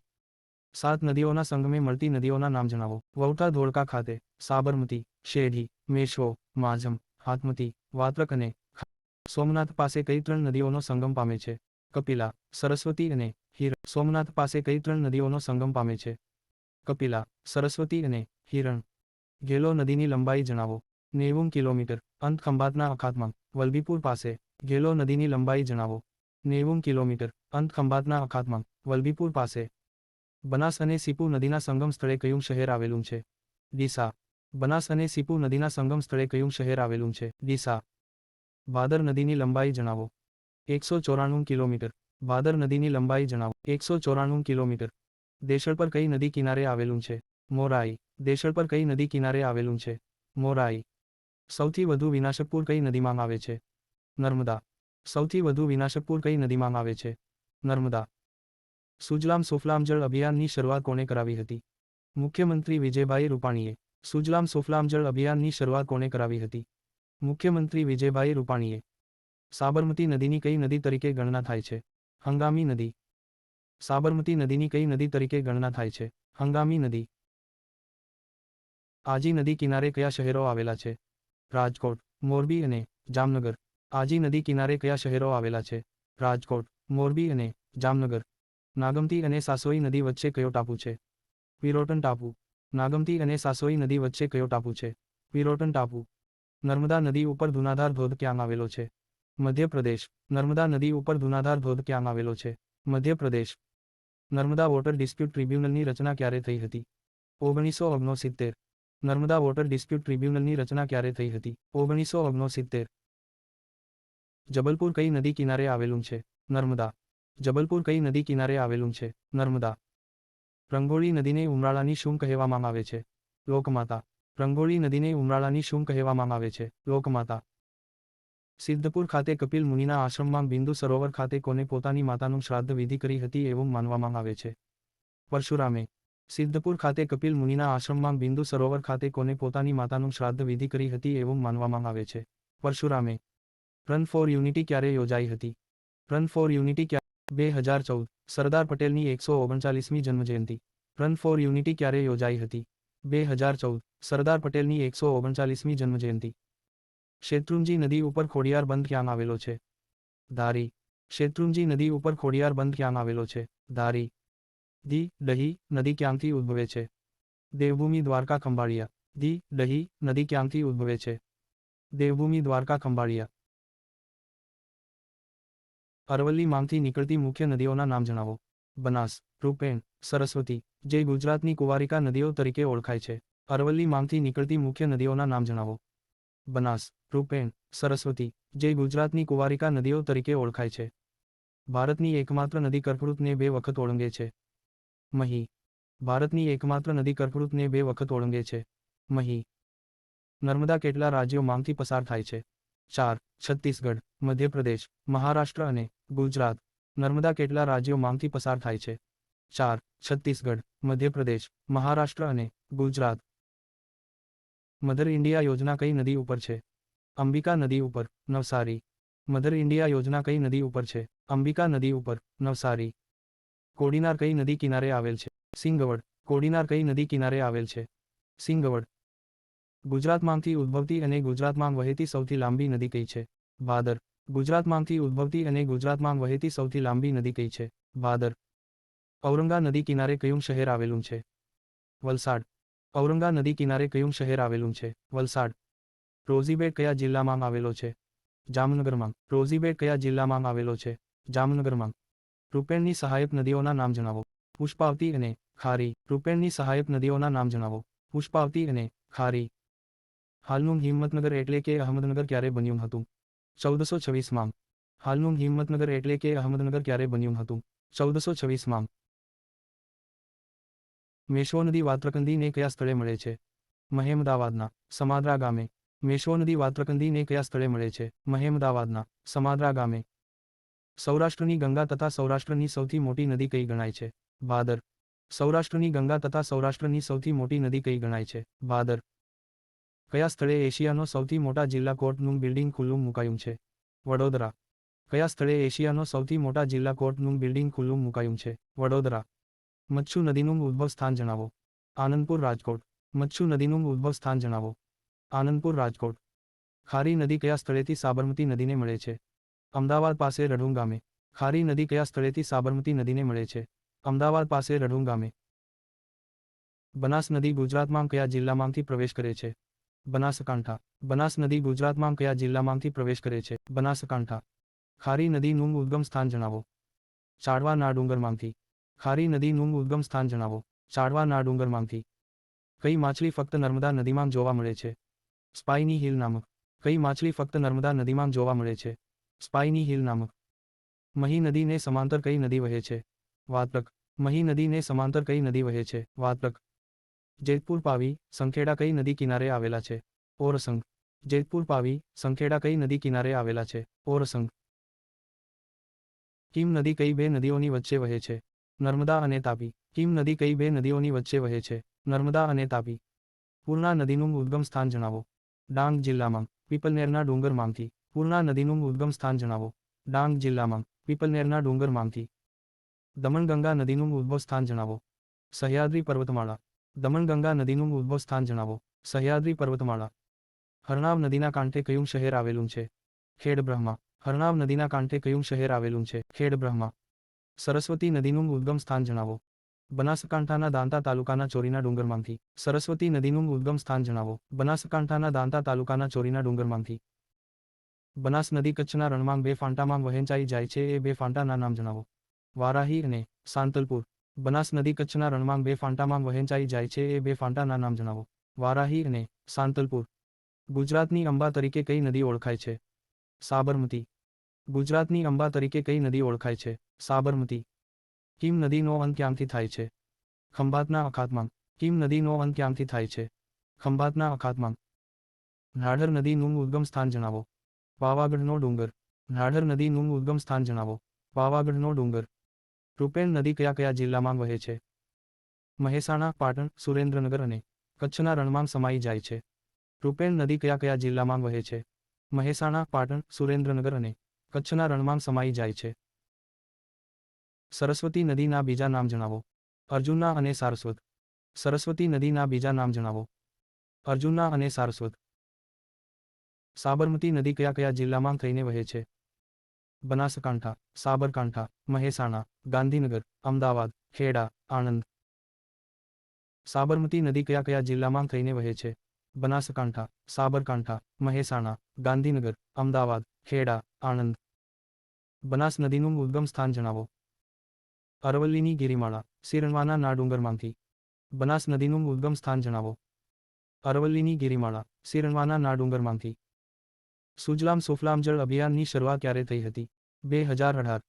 7 નદીઓના સંગમે મળતી નદીઓના નામ જણાવો. વૌઠા ધોળકા ખાતે, સાબરમતી, શેઢી, મેશ્વો, માઝમ, હાથમતી, વાત્રક અને ખારી. સોમનાથ પાસે કઈ 3 નદીઓનો સંગમ પામે છે? કપિલા, સરસ્વતી અને હીર. સોમનાથ પાસે કઈ 3 નદીઓનો સંગમ પામે છે? કપિલા, સરસ્વતી અને હિરણ. ગેલો નદીની લંબાઈ જણાવો. 90 કિલોમીટર. અંત ખંભાતના અખાતમાં, વલભીપુર પાસે. ગેલો નદીની લંબાઈ જણાવો. 90 કિલોમીટર. અંત ખંભાતના અખાતમાં, વલભીપુર પાસે. બનાસ અને સીપુ નદીના સંગમ સ્થળે કયું શહેર આવેલું છે? ડીસા. બનાસ અને સીપુ નદીના સંગમ સ્થળે કયું શહેર આવેલું છે? ડીસા. ભાદર નદીની લંબાઈ જણાવો. 194 કિલોમીટર. ભાદર નદીની લંબાઈ જણાવો. 194 કિલોમીટર. દેશળ પર કઈ નદી કિનારે આવેલું છે? મોરાઈ. દેશળ પર કઈ નદી કિનારે આવેલું છે? મોરાઈ. સૌથી વધુ વિનાશક પૂર કઈ નદીમાં આવે છે? નર્મદા. સૌથી વધુ વિનાશક પૂર કઈ નદીમાં આવે છે? નર્મદા. સુજલામ સુફલામ જળ અભિયાનની શરૂઆત કોણે કરાવી હતી? મુખ્યમંત્રી વિજયભાઈ રૂપાણીએ. સુજલામ સુફલામ જળ અભિયાનની શરૂઆત કોણે કરાવી હતી? મુખ્યમંત્રી વિજયભાઈ રૂપાણીએ. સાબરમતી નદીની કઈ નદી તરીકે ગણના થાય છે? હંગામી નદી. સાબરમતી નદીની કઈ નદી તરીકે ગણના થાય છે? હંગામી નદી. આજી નદી કિનારે કયા શહેરો આવેલા છે? રાજકોટ, મોરબી અને જામનગર. આજી નદી કિનારે કયા શહેરો આવેલા છે? રાજકોટ, મોરબી અને જામનગર. નાગમતી અને સાસોઈ નદી વચ્ચે કયો ટાપુ છે? પિરોટન ટાપુ. નાગમતી અને સાસોઈ નદી વચ્ચે કયો ટાપુ છે? પિરોટન ટાપુ. નર્મદા નદી ઉપર ધુનાધાર ધોધ ક્યાં આવેલો છે? મધ્યપ્રદેશ. નર્મદા નદી ઉપર ધુનાધાર ધોધ ક્યાં આવેલો છે? મધ્યપ્રદેશ. નર્મદા વોટર ડિસ્પ્યુટ ટ્રિબ્યુનલની રચના ક્યારે થઈ હતી? 1969. નર્મદા વોટર ડિસ્પ્યુટ ટ્રિબ્યુનલની રચના ક્યારે થઈ હતી? 1969. જબલપુર કઈ નદી કિનારે આવેલું છે? નર્મદા. જબલપુર કઈ નદી કિનારે આવેલું છે? નર્મદા. રંગોળી નદીને ઉમરાળાની શું કહેવામાં આવે છે? લોકમાતા. રંગોળી નદીને ઉમરાળાની શું કહેવામાં આવે છે? લોકમાતા. સિદ્ધપુર ખાતે કપિલ મુનિના આશ્રમમાં બિંદુ સરોવર ખાતે કોને પોતાની માતાનું શ્રાદ્ધ વિધિ કરી હતી એવું માનવામાં આવે છે? પરશુરામે. સિદ્ધપુર ખાતે કપિલ મુનિના આશ્રમમાં બિંદુ સરોવર ખાતે કોને પોતાની માતાનું શ્રાદ્ધ વિધિ કરી હતી એવું માનવામાં આવે છે? પરશુરામે. રન ફોર યુનિટી ક્યારે યોજાઈ હતી? રન ફોર યુનિટી ક્યારે? 2014. સરદાર પટેલની 139મી જન્મજયંતિ. રન ફોર યુનિટી ક્યારે યોજાઈ હતી? 2014. સરદાર પટેલની 139મી જન્મજયંતિ. શેત્રુંજી નદી ઉપર ખોડિયાર બંધ ક્યાં આવેલો છે? ધારી. શેત્રુંજી નદી ઉપર ખોડિયાર બંધ ક્યાં આવેલો છે? ધારી. દહી નદી ક્યાંથી ઉદ્ભવે છે? દેવભૂમિ દ્વારકા ખંભાળિયા. દહી નદી ક્યાંથી ઉદ્ભવે છે? દેવભૂમિ દ્વારકા ખંભાળિયા. અરવલ્લી માંથી નીકળતી મુખ્ય નદીઓના નામ જણાવો. બનાસ, રૂપેણ, સરસ્વતી. જે ગુજરાતની કુંવારિકા નદીઓ તરીકે ઓળખાય છે. અરવલ્લી માંથી નીકળતી મુખ્ય નદીઓના નામ જણાવો. બનાસ, રૂપેણ, સરસ્વતી. જે ગુજરાતની કુંવારિકા નદીઓ તરીકે ઓળખાય છે. ભારતની એકમાત્ર નદી કર્કવૃતને 2 વખત ઓળંગે છે. મહી. ભારતની એકમાત્ર નદી કર્કવૃતને 2 વખત ઓળંગે છે. મહી. નર્મદા કેટલા રાજ્યોમાંથી પસાર થાય છે? 4. છત્તીસગઢ, મધ્યપ્રદેશ, મહારાષ્ટ્ર અને ગુજરાત. નર્મદા કેટલા રાજ્યોમાંથી પસાર થાય છે? 4. છત્તીસગઢ, મધ્યપ્રદેશ, મહારાષ્ટ્ર અને ગુજરાત. મધર ઇન્ડિયા યોજના કઈ નદી ઉપર છે? અંબિકા નદી ઉપર, નવસારી. મધર ઇન્ડિયા યોજના કઈ નદી ઉપર છે? અંબિકા નદી ઉપર, નવસારી. કોડીનાર કઈ નદી કિનારે આવેલ છે? સિંગવડ. કોડીનાર કઈ નદી કિનારે આવેલ છે? સિંગવડ. ગુજરાતમાંથી ઉદ્ભવતી અને ગુજરાતમાં વહેતી સૌથી લાંબી નદી કઈ છે? ભાદર. ગુજરાતમાંથી ઉદ્ભવતી અને ગુજરાતમાં વહેતી સૌથી લાંબી નદી કઈ છે? ભાદર. ઔરંગા નદી કિનારે કયું શહેર આવેલું છે? વલસાડ. ઔરંગા નદી કિનારે કયું શહેર આવેલું છે? વલસાડ. રોઝીબેટ કયા જિલ્લામાં આવેલો છે? જામનગરમાં. રોઝીબેટ કયા જિલ્લામાં આવેલો છે? જામનગરમાં. રૂપેણની સહાયક નદીઓના નામ જણાવો. પુષ્પાવતી અને ખારી. રૂપેણની સહાયક નદીઓના નામ જણાવો. પુષ્પાવતી અને ખારી. હાલનું હિંમતનગર એટલે કે અહમદનગર ક્યારે બન્યું હતું? 1426માં. હાલનું હિંમતનગર એટલે કે અહમદનગર ક્યારે બન્યું હતું? 1426માં. મેશ્વો નદી વાત્રકંદીને કયા સ્થળે મળે છે? મહેમદાવાદના સમાદ્રા ગામે. મેશ્વો નદી વાત્રકંદીને કયા સ્થળે મળે છે? મહેમદાવાદના સમાદ્રા ગામે. સૌરાષ્ટ્રની ગંગા તથા સૌરાષ્ટ્રની સૌથી મોટી નદી કઈ ગણાય છે? ભાદર. સૌરાષ્ટ્રની ગંગા તથા સૌરાષ્ટ્રની સૌથી મોટી નદી કઈ ગણાય છે? ભાદર. કયા સ્થળે એશિયાનો સૌથી મોટા જિલ્લા કોર્ટનું બિલ્ડિંગ ખુલ્લું મુકાયું છે? વડોદરા. કયા સ્થળે એશિયાનો સૌથી મોટા જિલ્લા કોર્ટનું બિલ્ડિંગ ખુલ્લું મુકાયું છે? વડોદરા. મચ્છુ નદીનું ઉદ્ભવ સ્થાન જણાવો. આનંદપુર, રાજકોટ. મચ્છુ નદીનું ઉદ્ભવ સ્થાન જણાવો. આનંદપુર, રાજકોટ. ખારી નદી કયા સ્થળેથી સાબરમતી નદીને મળે છે? અમદાવાદ પાસે રઢું ગામે. ખારી નદી કયા સ્થળેથી સાબરમતી નદીને મળે છે? અમદાવાદ પાસે રઢું ગામે. બનાસ નદી ગુજરાતમાં કયા જિલ્લામાંથી પ્રવેશ કરે છે? બનાસકાંઠા. બનાસ નદી ગુજરાતમાં કયા જિલ્લામાંથી પ્રવેશ કરે છે? બનાસકાંઠા. ખારી નદીનું ઉદ્ગમ સ્થાન જણાવો. ચાડવાના ડુંગરમાંથી. ખારી નદીનું ઉદ્ગમ સ્થાન જણાવો. ચાડવાના ડુંગરમાંથી. કઈ માછલી ફક્ત નર્મદા નદીમાં જોવા મળે છે? સ્પાઇની હીલ નામક. કઈ માછલી ફક્ત નર્મદા નદીમાં જોવા મળે છે? સ્પાઇની હીલ નામક. મહી નદીને સમાંતર કઈ નદી વહે છે? વાત્રક. મહી નદીને સમાંતર કઈ નદી વહે છે? વાત્રક. જેતપુર પાવી, સંખેડા કઈ નદી કિનારે આવેલા છે? ઓરસંગ. જેતપુર પાવી, સંખેડા કઈ નદી કિનારે આવેલા છે? ઓરસંગ. કીમ નદી કઈ બે નદીઓની વચ્ચે વહે છે? નર્મદા અને તાપી. કીમ નદી કઈ બે નદીઓની વચ્ચે વહે છે? નર્મદા અને તાપી. પૂર્ણા નદીનું ઉદ્ગમ સ્થાન જણાવો. ડાંગ જિલ્લામાં. પીપલનેરના ડુંગરમાંથી. પૂર્ણા નદીનું ઉદ્ગમ સ્થાન જણાવો. ડાંગ જિલ્લામાં. પીપલનેરના ડુંગરમાંથી. દમણગંગા નદીનું ઉદ્ભવ સ્થાન જણાવો. સહ્યાદ્રી પર્વતમાળા. દમણગંગા નદીનું ઉદ્ભવ સ્થાન જણાવો. સહ્યાદ્રી પર્વતમાળા. હરનાવ નદીના કાંઠે કયું શહેર આવેલું છે? ખેડબ્રહ્મા. હરનાવ નદીના કાંઠે કયું શહેર આવેલું છે? ખેડબ્રહ્મા. સરસ્વતી નદીનું ઉદ્ગમ સ્થાન જણાવો. બનાસકાંઠાના દાંતા તાલુકાના ચોરીના ડુંગરમાંથી. સરસ્વતી નદીનું ઉદ્ગમ સ્થાન જણાવો. બનાસકાંઠાના દાંતા તાલુકાના ચોરીના ડુંગરમાંથી. બનાસ નદી કચ્છના રણમાં બે ફાંટામાં વહેંચાઈ જાય છે એ બે ફાંટાના નામ જણાવો. વારાહી અને સાંતલપુર. બનાસ નદી કચ્છના રણમાં બે ફાંટામાં વહેંચાઈ જાય છે એ બે ફાંટાના નામ જણાવો. વારાહી અને સાંતલપુર. ગુજરાતની અંબા તરીકે કઈ નદી ઓળખાય છે? સાબરમતી. ગુજરાતની અંબા તરીકે કઈ નદી ઓળખાય છે? સાબરમતી. કીમ નદીનો અંત ક્યાંથી થાય છે? ખંભાતના અખાતમાં. કીમ નદીનો અંત ક્યાંથી થાય છે? ખંભાતના અખાતમાં. નાઢર નદીનું ઉદ્ગમ સ્થાન જણાવો. પાવાગઢનો ડુંગર. નાઢર નદીનું ઉદ્ગમ સ્થાન જણાવો. પાવાગઢનો ડુંગર. રૂપેણ નદી કયા કયા જિલ્લામાં વહે છે? મહેસાણા, પાટણ, સુરેન્દ્રનગર અને કચ્છના રણમાં સમાઈ જાય છે. રૂપેણ નદી કયા કયા જિલ્લામાં વહે છે? મહેસાણા, પાટણ, સુરેન્દ્રનગર અને કચ્છના રણમાં સમાઈ જાય છે. સરસ્વતી નદીના બીજા નામ જણાવો. અર્જુના અને સારસ્વત. સરસ્વતી નદીના બીજા નામ જણાવો. અર્જુના અને સારસ્વત. સાબરમતી નદી કયા કયા જિલ્લામાં થઈને વહે છે? બનાસકાંઠા, સાબરકાંઠા, મહેસાણા, ગાંધીનગર, અમદાવાદ, ખેડા, આણંદ. સાબરમતી નદી કયા કયા જિલ્લામાં થઈને વહે છે? બનાસકાંઠા, સાબરકાંઠા, મહેસાણા, ગાંધીનગર, અમદાવાદ, ખેડા, આણંદ. બનાસ નદીનું ઉદ્ગમ સ્થાન જણાવો. અરવલ્લીની ગિરિમાળા, સિરણવાના ડુંગરમાંથી. બનાસ નદીનું ઉદ્ગમ સ્થાન જણાવો. અરવલ્લીની ગિરિમાળા, સિરણવાના ડુંગરમાંથી. સુજલામ સુફલામ જળ અભિયાનની શરૂઆત ક્યારે થઈ હતી? 2018.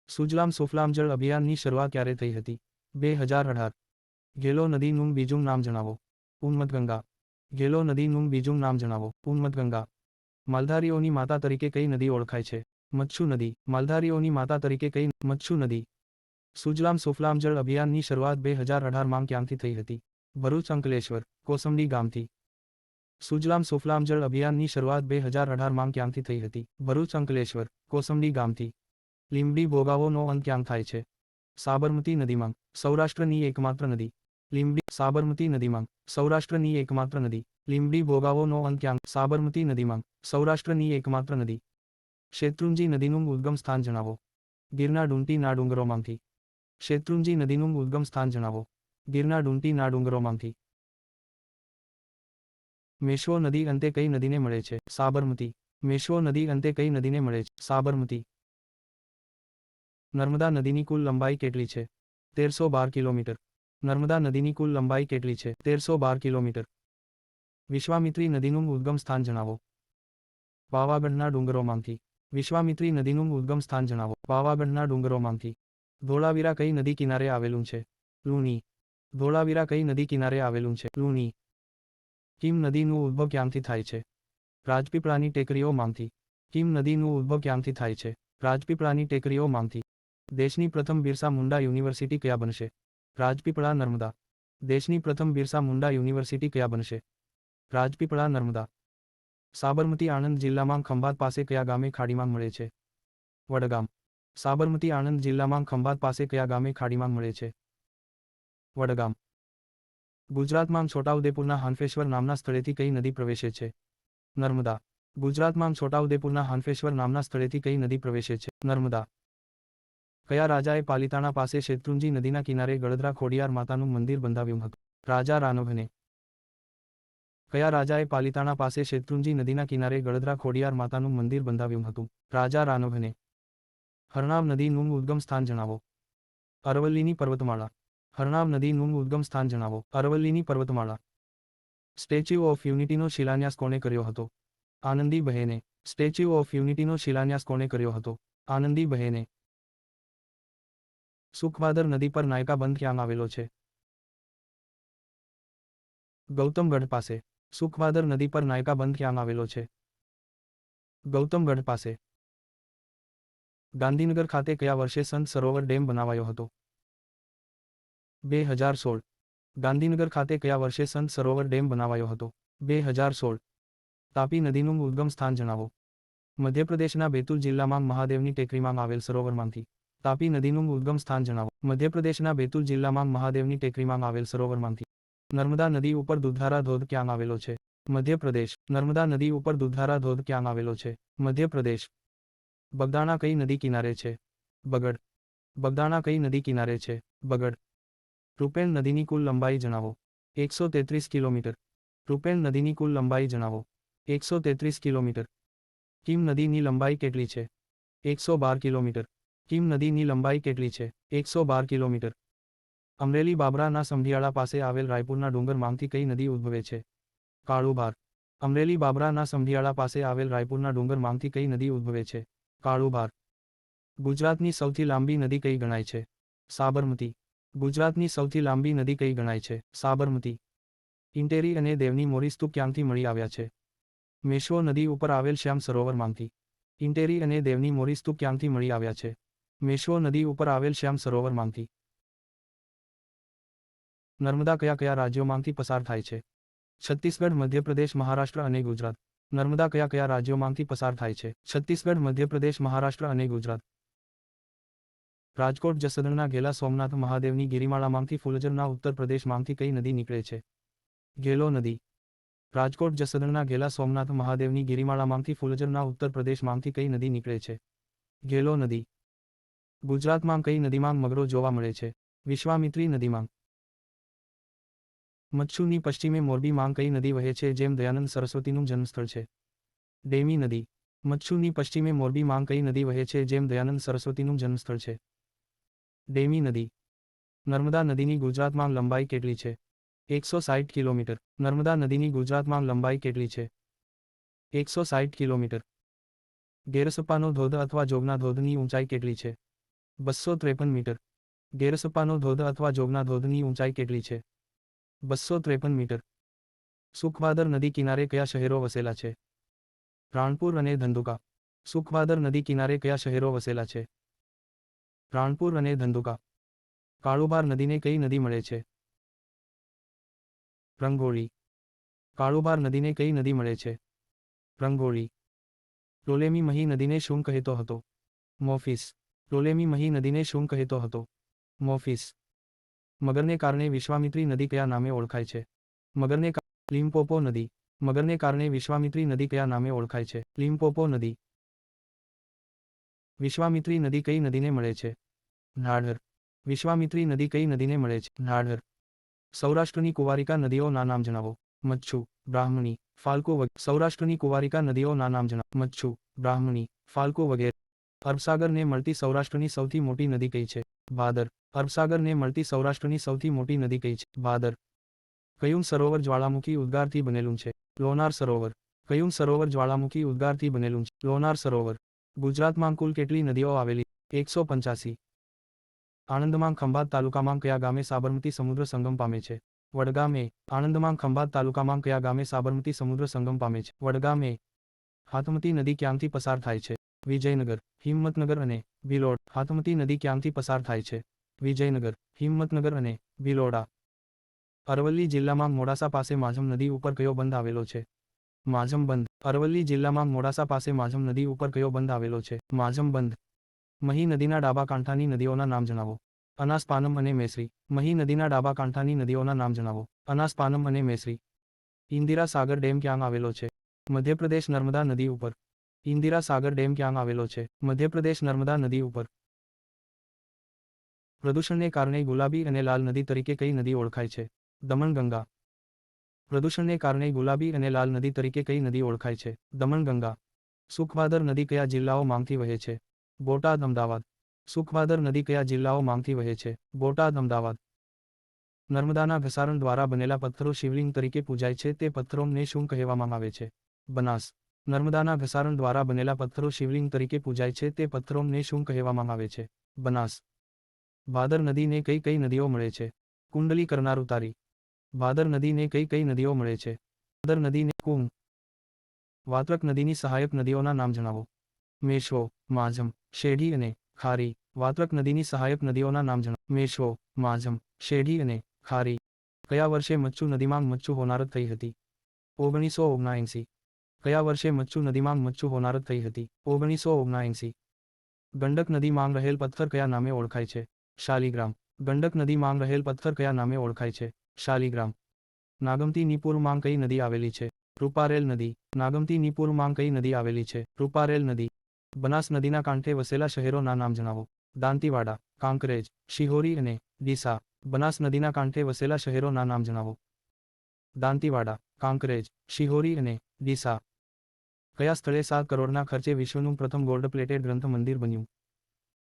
સુજલામ સુફલામ જળ અભિયાનની શરૂઆત ક્યારે થઈ હતી? 2018. ગેલો નદીનું બીજું નામ જણાવો. ઉન્મત્ગંગા. ગેલો નદીનું બીજું નામ જણાવો. ઉન્મત્ગંગા. માલધારીઓની માતા તરીકે કઈ નદી ઓળખાય છે? મચ્છુ નદી. માલધારીઓની માતા તરીકે કઈ? મચ્છુ નદી. સુજલામ સુફલામ જળ અભિયાનની શરૂઆત 2018માં ક્યાંથી થઈ હતી? ભરૂચ અંકલેશ્વર, કોસંબી ગામથી. સુજલામ સુફલામ જળ અભિયાનની શરૂઆત 2018માં ક્યાંથી થઈ હતી? ભરૂચ અંકલેશ્વર, કોસંબી ગામથી. લીંબડી ભોગાવોનો અંત ક્યાં થાય છે? સાબરમતી નદીમાં. સૌરાષ્ટ્રની એકમાત્ર નદી. લીંબડી. સાબરમતી નદીમાં. સૌરાષ્ટ્રની એકમાત્ર નદી. લીંબડી ભોગાવોનો અંત ક્યાં? સાબરમતી નદીમાં. સૌરાષ્ટ્રની એકમાત્ર નદી. શેત્રુંજી નદીનું ઉદ્ગમ સ્થાન જણાવો. ગિરના ડુંટીના ડુંગરોમાંથી. શેત્રુંજી નદીનું ઉદ્ગમ સ્થાન જણાવો. ગિરના ડુંટીના ડુંગરોમાંથી. મેશ્વો નદી અંતે કઈ નદીને મળે છે? સાબરમતી. મેશ્વો નદી અંતે કઈ નદીને મળે છે? સાબરમતી. નર્મદા નદીની કુલ લંબાઈ કેટલી છે? 1312 કિલોમીટર. નર્મદા નદીની કુલ લંબાઈ કેટલી છે? 1312 કિલોમીટર. વિશ્વામિત્રી નદીનું ઉદ્ગમ સ્થાન જણાવો. પાવાગઢના ડુંગરોમાંથી. વિશ્વામિત્રી નદીનું ઉદ્ગમ સ્થાન જણાવો. પાવાગઢના ડુંગરોમાંથી. ધોળાવીરા કઈ નદી કિનારે આવેલું છે? લુણી. ધોળાવીરા કઈ નદી કિનારે આવેલું છે? લુણી. કીમ નદીનું ઉદ્ભવ ક્યાંથી થાય છે? રાજપીપળાની ટેકરીઓમાંથી. કીમ નદીનું ઉદ્ભવ ક્યાંથી થાય છે? રાજપીપળાની ટેકરીઓમાંથી. દેશની પ્રથમ બિરસા મુંડા યુનિવર્સિટી કયા બનશે? રાજપીપળા નર્મદા. દેશની પ્રથમ બિરસા મુંડા યુનિવર્સિટી કયા બનશે? રાજપીપળા નર્મદા. સાબરમતી આણંદ જિલ્લામાં ખંભાત પાસે કયા ગામે ખાડીમાં મળે છે? વડગામ. સાબરમતી આણંદ જિલ્લામાં ખંભાત પાસે કયા ગામે ખાડીમાં મળે છે? વડગામ. ગુજરાતમાં છોટાઉદેપુરના હાંફેશ્વર નામના સ્થળેથી કઈ નદી પ્રવેશે છે? નર્મદા. ગુજરાતમાં છોટાઉદેપુરના હાંફેશ્વર નામના સ્થળેથી કઈ નદી પ્રવેશે છે? નર્મદા. કયા રાજાએ પાલિતાણા પાસે શેત્રુંજી નદીના કિનારે ગળધરા ખોડિયાર માતાનું મંદિર બંધાવ્યું હતું? રાજા રાનભને. કયા રાજાએ પાલિતાણા પાસે શેત્રુંજી નદીના કિનારે ગળધરા ખોડિયાર માતાનું મંદિર બંધાવ્યું હતું? રાજા રાનભને. હરનાવ નદીનું ઉદ્ગમ સ્થાન જણાવો. અરવલ્લીની પર્વતમાળા. હરનાવ નદીનું ઉદ્ગમ સ્થાન જણાવો. અરવલ્લીની પર્વતમાળા. સ્ટેચ્યુ ઓફ યુનિટીનો શિલાન્યાસ કોણે કર્યો હતો? આનંદી બહેને. સ્ટેચ્યુ ઓફ યુનિટીનો શિલાન્યાસ કોણે કર્યો હતો? આનંદી બહેને. સુખભાદર નદી પર નાયકા બંધ ક્યાં આવેલો છે? ગૌતમગઢ પાસે. સુખભાદર નદી પર નાયકા બંધ ક્યાં આવેલો છે? ગૌતમગઢ પાસે. ગાંધીનગર ખાતે કયા વર્ષે સંત સરોવર ડેમ બનાવાયો હતો? 2016. ગાંધીનગર ખાતે કયા વર્ષે સંત સરોવર ડેમ બનાવાયો હતો? 2016. તાપી નદીનું ઉદ્ગમ સ્થાન જણાવો. મધ્યપ્રદેશના બેતુલ જિલ્લામાં મહાદેવની ટેકરીમાં આવેલ સરોવરમાંથી. તાપી નદીનું ઉદ્ગમ સ્થાન જણાવો. મધ્યપ્રદેશના બેતુલ જિલ્લામાં મહાદેવની ટેકરીમાં આવેલ સરોવરમાંથી. નર્મદા નદી ઉપર દુધારા ધોધ ક્યાં આવેલો છે? મધ્યપ્રદેશ. નર્મદા નદી ઉપર દુધારા ધોધ ક્યાં આવેલો છે? મધ્યપ્રદેશ. બગદાણા કઈ નદી કિનારે છે? બગડ. બગદાણા કઈ નદી કિનારે છે? બગડ. રૂપેણ નદીની કુલ લંબાઈ જણાવો. 133 કિલોમીટર. રૂપેણ નદીની કુલ લંબાઈ જણાવો. 133 કિલોમીટર. કીમ નદીની લંબાઈ કેટલી છે? 112 કિલોમીટર. કીમ નદીની લંબાઈ કેટલી છે? 112 કિલોમીટર. અમરેલી બાબરાના સમઢિયાળા પાસે આવેલ રાયપુરના ડુંગરમાંથી કઈ નદી ઉદ્ભવે છે? કાળુભાર. અમરેલી બાબરાના સમઢિયાળા પાસે આવેલ રાયપુરના ડુંગરમાંથી કઈ નદી ઉદ્ભવે છે? કાળુભાર. ગુજરાતની સૌથી લાંબી નદી કઈ ગણાય છે? સાબરમતી. ગુજરાતની સૌથી લાંબી નદી કઈ ગણાય છે? સાબરમતી. ઇન્ટેરી અને દેવની મોરી સ્તૂપ ક્યાંથી મળી આવ્યા છે? મેશ્વો નદી ઉપર આવેલ શ્યામ સરોવરમાંથી. ઇન્ટેરી અને દેવની મોરી સ્તૂપ ક્યાંથી મળી આવ્યા છે? મેશ્વો નદી ઉપર આવેલ શ્યામ સરોવરમાંથી. નર્મદા કયા કયા રાજ્યોમાંથી પસાર થાય છે? છત્તીસગઢ, મધ્યપ્રદેશ, મહારાષ્ટ્ર અને ગુજરાત. નર્મદા કયા કયા રાજ્યોમાંથી પસાર થાય છે? છત્તીસગઢ, મધ્યપ્રદેશ, મહારાષ્ટ્ર અને ગુજરાત. રાજકોટ જસદણના ઘેલા સોમનાથ મહાદેવની ગિરિમાળામાંથી ફુલઝરના ઉત્તર પ્રદેશમાંથી કઈ નદી નીકળે છે? ઘેલો નદી. રાજકોટ જસદણના ઘેલા સોમનાથ મહાદેવની ગિરિમાળામાંથી ફુલઝરના ઉત્તર પ્રદેશમાંથી કઈ નદી નીકળે છે? ઘેલો નદી. ગુજરાતમાં કઈ નદીમાં મગરો જોવા મળે છે? વિશ્વામિત્રી નદીમાં. મચ્છુની પશ્ચિમે મોરબીમાં કઈ નદી વહે છે જેમ દયાનંદ સરસ્વતીનું જન્મસ્થળ છે? ડેમી નદી. મચ્છુની પશ્ચિમે મોરબીમાં કઈ નદી વહે છે જેમ દયાનંદ સરસ્વતીનું જન્મસ્થળ છે? ડેમી નદી. નર્મદા નદીની ગુજરાતમાં લંબાઈ કેટલી છે? 160 કિલોમીટર. નર્મદા નદીની ગુજરાતમાં લંબાઈ કેટલી છે? 160 કિલોમીટર. ગેરસપ્પાનો ધોધ અથવા જોગના ધોધની ઊંચાઈ કેટલી છે? 253 મીટર. ગેરસપ્પાનો ધોધ અથવા જોગના ધોધની ઊંચાઈ કેટલી છે? 253 મીટર. સુખભાદર નદી કિનારે કયા શહેરો વસેલા છે? રાણપુર અને ધંધુકા. સુખભાદર નદી કિનારે કયા શહેરો વસેલા છે? રાણપુર અને ધંધુકા. કાળુભાર નદીને કઈ નદી મળે છે? રંગોળી. કાળુભાર નદીને કઈ નદી મળે છે? રંગોળી. ટોલેમી મહી નદીને શું કહેતો હતો? મોફિસ. ટોલેમી મહી નદીને શું કહેતો હતો? મોફિસ. મગરને કારણે વિશ્વામિત્રી નદી કયા નામે ઓળખાય છે? મગરને લિમ્પોપો નદી. મગરને કારણે વિશ્વામિત્રી નદી કયા નામે ઓળખાય છે? લિમ્પોપો નદી. વિશ્વામિત્રી નદી કઈ નદીને મળે છે? નાઢર. વિશ્વામિત્રી નદી કઈ નદીને મળે છે? નાઢર. સૌરાષ્ટ્રની કુંવારિકા નદીઓના નામ જણાવો. મચ્છુ, બ્રાહ્મણી, ફાલ્ગુ વગેરે. સૌરાષ્ટ્રની કુંવારિકા નદીઓના નામ જણાવો. મચ્છુ, બ્રાહ્મણી, ફાલ્ગુ વગેરે. અરબસાગરને મળતી સૌરાષ્ટ્રની સૌથી મોટી નદી કઈ છે? ભાદર. અરબસાગરને મળતી સૌરાષ્ટ્રની સૌથી મોટી નદી કઈ છે? ભાદર. કયું સરોવર જ્વાળામુખી ઉદ્ગારથી બનેલું છે? લોનાર સરોવર. કયું સરોવર જ્વાળામુખી ઉદ્ગારથી બનેલું છે? લોનાર સરોવર. ગુજરાતમાં કુલ કેટલી નદીઓ આવેલી? 185. આણંદમાં ખંભાત તાલુકામાં કયા ગામે સાબરમતી સમુદ્ર સંગમ પામે છે? વડગામે. આણંદમાં ખંભાત તાલુકામાં કયા ગામે સાબરમતી સમુદ્ર સંગમ પામે છે? વડગામે. હાથમતી નદી ક્યાંથી પસાર થાય છે? વિજયનગર, હિંમતનગર અને ભિલોડ. હાથમતી નદી ક્યાંથી પસાર થાય છે? વિજયનગર, હિંમતનગર અને ભિલોડા. અરવલ્લી જિલ્લામાં મોડાસા પાસે માઝમ નદી ઉપર કયો બંધ આવેલો છે? માઝમ બંધ. અરવલ્લી જિલ્લામાં મોડાસા પાસે માઝમ નદી ઉપર કયો બંધ આવેલો છે? માઝમ બંધ. મહી નદીના ડાબા કાંઠાની નદીઓના નામ જણાવો. અનાસપાનમ અને મેસરી. મહી નદીના ડાબા કાંઠાની નદીઓના નામ જણાવો. અનાસપાનમ અને મેસરી. ઇન્દિરા સાગર ડેમ ક્યાં આવેલો છે? મધ્યપ્રદેશ નર્મદા નદી ઉપર. ઇન્દિરા સાગર ડેમ ક્યાં આવેલો છે? મધ્યપ્રદેશ નર્મદા નદી ઉપર. પ્રદૂષણને કારણે ગુલાબી અને લાલ નદી તરીકે કઈ નદી ઓળખાય છે? દમણગંગા. પ્રદૂષણને કારણે ગુલાબી અને લાલ નદી તરીકે કઈ નદી ઓળખાય છે? દમણગંગા. સુખભાદર નદી કયા જિલ્લાઓમાંથી વહે છે? બોટાદ, અમદાવાદ. સુખભાદર નદી કયા જિલ્લાઓમાંથી વહે છે? બોટાદ, અમદાવાદ. નર્મદાના ઘસારણ દ્વારા બનેલા પથ્થરો શિવલિંગ તરીકે પૂજાય છે તે પથ્થરોને શું કહેવામાં આવે છે? બનાસ. નર્મદાના ઘસારણ દ્વારા બનેલા પથ્થરો શિવલિંગ તરીકે પૂજાય છે તે પથ્થરોને શું કહેવામાં આવે છે? બનાસ. ભાદર નદીને કઈ કઈ નદીઓ મળે છે? કુંડલી કરનાર ઉતારી. ભાદર નદીને કઈ કઈ નદીઓ મળે છે? ભાદર નદીને કુમ. વાત્રક નદીની સહાયક નદીઓના નામ જણાવો. મેશ્વો, માઝમ, શેઢી અને ખારી. વાત્રક નદીની સહાયક નદીઓના નામ જણાવો. મેશ્વો, માઝમ, શેઢી અને ખારી. કયા વર્ષે મચ્છુ નદીમાં મચ્છુ હોનારત થઈ હતી? 1979. કયા વર્ષે મચ્છુ નદીમાં મચ્છુ હોનારત થઈ હતી? 1979. ગંડક નદી માંગ રહેલ પથ્થર કયા નામે ઓળખાય છે? શાલિગ્રામ. ગંડક નદી માંગ રહેલ પથ્થર કયા નામે ઓળખાય છે? શાલિગ્રામ. નાગમતી નીપુર માંગ કઈ નદી આવેલી છે? રૂપારેલ નદી. નાગમતી નીપુર માંગ કઈ નદી આવેલી છે? રૂપારેલ નદી. બનાસ નદીના કાંઠે વસેલા શહેરોના નામ જણાવો. દાંતીવાડા, કાંકરેજ, શિહોરી અને ડીસા. બનાસ નદીના કાંઠે વસેલા શહેરોના નામ જણાવો. દાંતીવાડા, કાંકરેજ, શિહોરી અને ડીસા. કયા સ્થળે 7 કરોડના ખર્ચે વિશ્વનું પ્રથમ ગોલ્ડ પ્લેટેડ ગ્રંથ મંદિર બન્યું?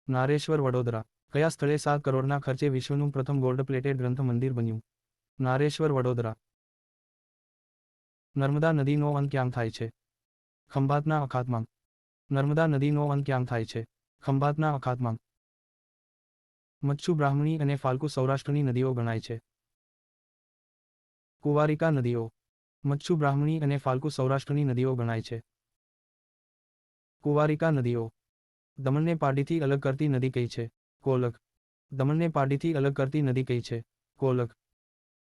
નારેશ્વર, વડોદરા. કયા સ્થળે 7 કરોડના ખર્ચે વિશ્વનું પ્રથમ ગોલ્ડ પ્લેટેડ ગ્રંથ મંદિર બન્યું? નારેશ્વર, વડોદરા. નર્મદા નદીનો અંત ક્યાં થાય છે? ખંભાતના અખાતમાં. નર્મદા નદીનો અંત ક્યાં થાય છે? ખંભાતના અખાતમાં. મચ્છુ બ્રાહ્મણી અને ફાલ્ગુ સૌરાષ્ટ્રની નદીઓ ગણાય છે. કુંવારિકા નદીઓ. મચ્છુ બ્રાહ્મણી અને ફાલ્ગુ સૌરાષ્ટ્રની નદીઓ ગણાય છે. કુંવારિકા નદીઓ. દમણને પાડીથી અલગ કરતી નદી કઈ છે? કોલક. દમણને પાડીથી અલગ કરતી નદી કઈ છે? કોલક.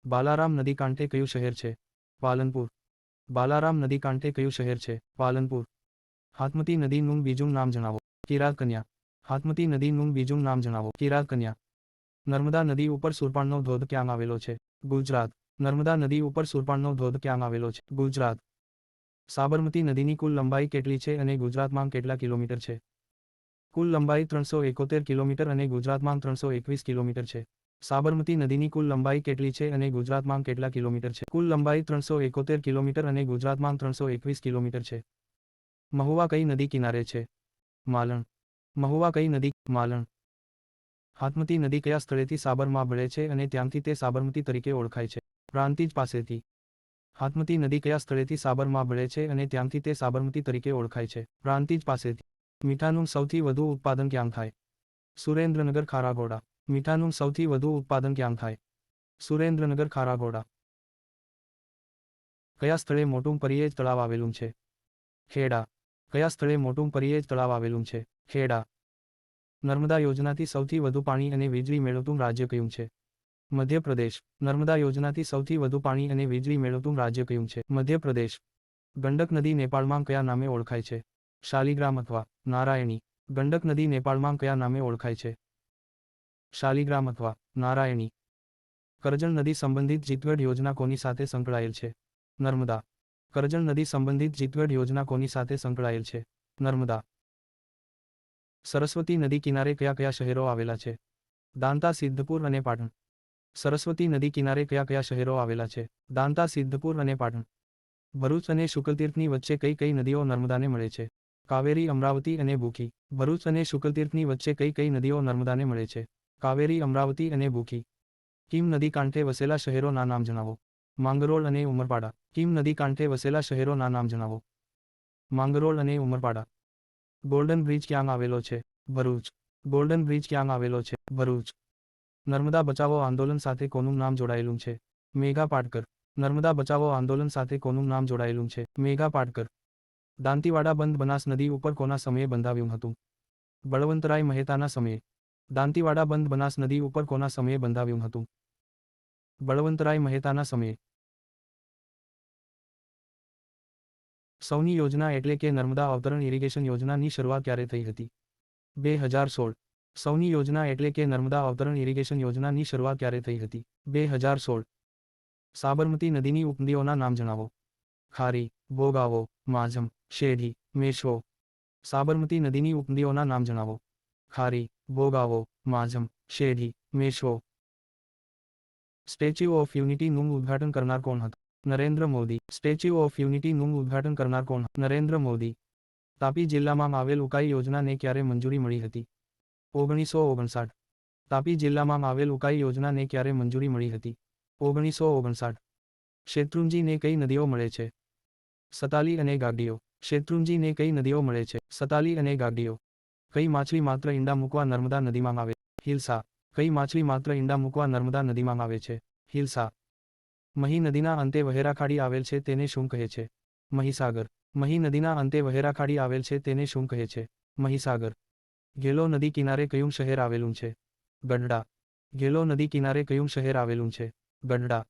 બાલારામ નદી કાંઠે કયું શહેર છે? પાલનપુર. બાલારામ નદી કાંઠે કયું શહેર છે? પાલનપુર. હાથમતી નદીનું બીજું નામ જણાવો. કિરાત કન્યા. હાથમતી નદીનું બીજું નામ જણાવો. કિરાત કન્યા. નર્મદા નદી ઉપર સુરપાણનો ધોધ ક્યાં આવેલો છે? ગુજરાત. નર્મદા નદી ઉપર સુરપાણનો ધોધ ક્યાં આવેલો છે? ગુજરાત. સાબરમતી નદીની કુલ લંબાઈ કેટલી છે અને ગુજરાતમાં કેટલા કિલોમીટર છે? કુલ લંબાઈ 371 કિલોમીટર અને ગુજરાતમાં 321 કિલોમીટર છે. સાબરમતી નદીની કુલ લંબાઈ કેટલી છે અને ગુજરાતમાં કેટલા કિલોમીટર છે? કુલ લંબાઈ 371 કિલોમીટર અને ગુજરાતમાં 321 કિલોમીટર છે. મહુવા કઈ નદી કિનારે છે? માલણ. મહુવા કઈ નદી? માલણ. હાથમતી નદી કયા સ્થળેથી સાબરમાં ભળે છે અને ત્યાંથી તે સાબરમતી તરીકે ઓળખાય છે? પ્રાંતિજ પાસેથી. હાથમતી નદી કયા સ્થળેથી સાબરમાં ભળે છે અને ત્યાંથી તે સાબરમતી તરીકે ઓળખાય છે? પ્રાંતિજ પાસેથી. મીઠાનું સૌથી વધુ ઉત્પાદન ક્યાં થાય? સુરેન્દ્રનગર, ખારાગોડા. મીઠાનું સૌથી વધુ ઉત્પાદન ક્યાં થાય? સુરેન્દ્રનગર, ખારાગોડા. કયા સ્થળે મોટું પરિયેજ તળાવ આવેલું છે? ખેડા. કયા સ્થળે મોટું પરિયેજ તળાવ આવેલું છે? ખેડા. નર્મદા યોજનાથી સૌથી વધુ પાણી અને વીજળી મેળવતું રાજ્ય કયું છે? મધ્યપ્રદેશ. નર્મદા યોજનાથી સૌથી વધુ પાણી અને વીજળી મેળવતું રાજ્ય કયું છે? મધ્યપ્રદેશ. ગંડક નદી નેપાળમાં કયા નામે ઓળખાય છે? શાલિગ્રામ અથવા નારાયણી. ગંડક નદી નેપાળમાં કયા નામે ઓળખાય છે? શાલિગ્રામ અથવા નારાયણી. કરજણ નદી સંબંધિત જીતગઢ યોજના કોની સાથે સંકળાયેલ છે? નર્મદા. કરજણ નદી સંબંધિત જીતગઢ યોજના કોની સાથે સંકળાયેલ છે? નર્મદા. સરસ્વતી નદી કિનારે કયા કયા શહેરો આવેલા છે? દાંતા, સિદ્ધપુર અને પાટણ. સરસ્વતી નદી કિનારે કયા કયા શહેરો આવેલા છે? દાંતા, સિદ્ધપુર અને પાટણ. ભરૂચ અને શુકલતીર્થની વચ્ચે કઈ કઈ નદીઓ નર્મદાને મળે છે? કાવેરી, અમરાવતી અને બુકી. ભરૂચ અને શુકલતીર્થની વચ્ચે કઈ કઈ નદીઓ નર્મદાને મળે છે? કાવેરી, અમરાવતી અને બુકી. કીમ નદી કાંઠે વસેલા શહેરોના નામ જણાવો. માંગરોળ અને ઉમરપાડા. કીમ નદી કાંઠે વસેલા શહેરોના નામ જણાવો. માંગરોળ અને ઉમરપાડા. ગોલ્ડન બ્રિજ ક્યાં આવેલો છે? ભરૂચ. ગોલ્ડન બ્રિજ ક્યાં આવેલો છે? ભરૂચ. નર્મદા બચાવો આંદોલન સાથે કોનું નામ જોડાયેલું છે? મેઘા પાટકર. નર્મદા બચાવો આંદોલન સાથે કોનું નામ જોડાયેલું છે? મેઘા પાટકર. દાંતીવાડા બંધ બનાસ નદી ઉપર કોના સમયે બંધાવ્યું હતું? બળવંતરાય મહેતાના સમયે. દાંતીવાડા બંધ બનાસ નદી ઉપર કોના સમયે બંધાવ્યું હતું? બળવંતરાય મહેતાના સમયે. સૌની યોજના એટલે કે નર્મદા અવતરણ ઇરિગેશન યોજનાની શરૂઆત ક્યારે થઈ હતી? 2016. સૌની યોજના એટલે કે નર્મદા અવતરણ ઇરિગેશન યોજનાની શરૂઆત ક્યારે થઈ હતી? 2016. સાબરમતી નદીની ઉપનદીઓના નામ જણાવો. ખારી, ભોગાવો, માઝમ, શેઢી, મેશ્વો. સાબરમતી નદીની ઉપનદીઓના નામ જણાવો. ખારી, ભોગાવો, માઝમ, શેઢી, મેશ્વો. સ્ટેચ્યુ ઓફ યુનિટીનું ઉદ્ઘાટન કરનાર કોણ હતું? નરેન્દ્ર મોદી. સ્ટેચ્યુ ઓફ યુનિટીનું ઉદ્ઘાટન કરનાર કોણ? નરેન્દ્ર મોદી. તાપી જિલ્લામાં આવેલ ઉકાઈ યોજનાને ક્યારે મંજૂરી મળી હતી? 1959. તાપી જિલ્લામાં આવેલ ઉકાઈ યોજનાને ક્યારે મંજૂરી મળી હતી? 1959. શેત્રુંજીને કઈ નદીઓ મળે છે? સતાલી અને ગાગડીઓ. શેત્રુંજીને કઈ નદીઓ મળે છે? સતાલી અને ગાગડીઓ. કઈ માછલી માત્ર ઈંડા મૂકવા નર્મદા નદીમાં આવે? હિલસા. કઈ માછલી માત્ર ઈંડા મૂકવા નર્મદા નદીમાં આવે છે? હિલસા. મહી નદીના અંતે વહેરા ખાડી આવેલ છે તેને શું કહે છે? મહીસાગર. મહી નદીના અંતે વહેરા ખાડી આવેલ છે તેને શું કહે છે? મહીસાગર. ગેલો નદી કિનારે કયું શહેર આવેલું છે? ગઢડા. ગેલો નદી કિનારે કયું શહેર આવેલું છે? ગઢડા.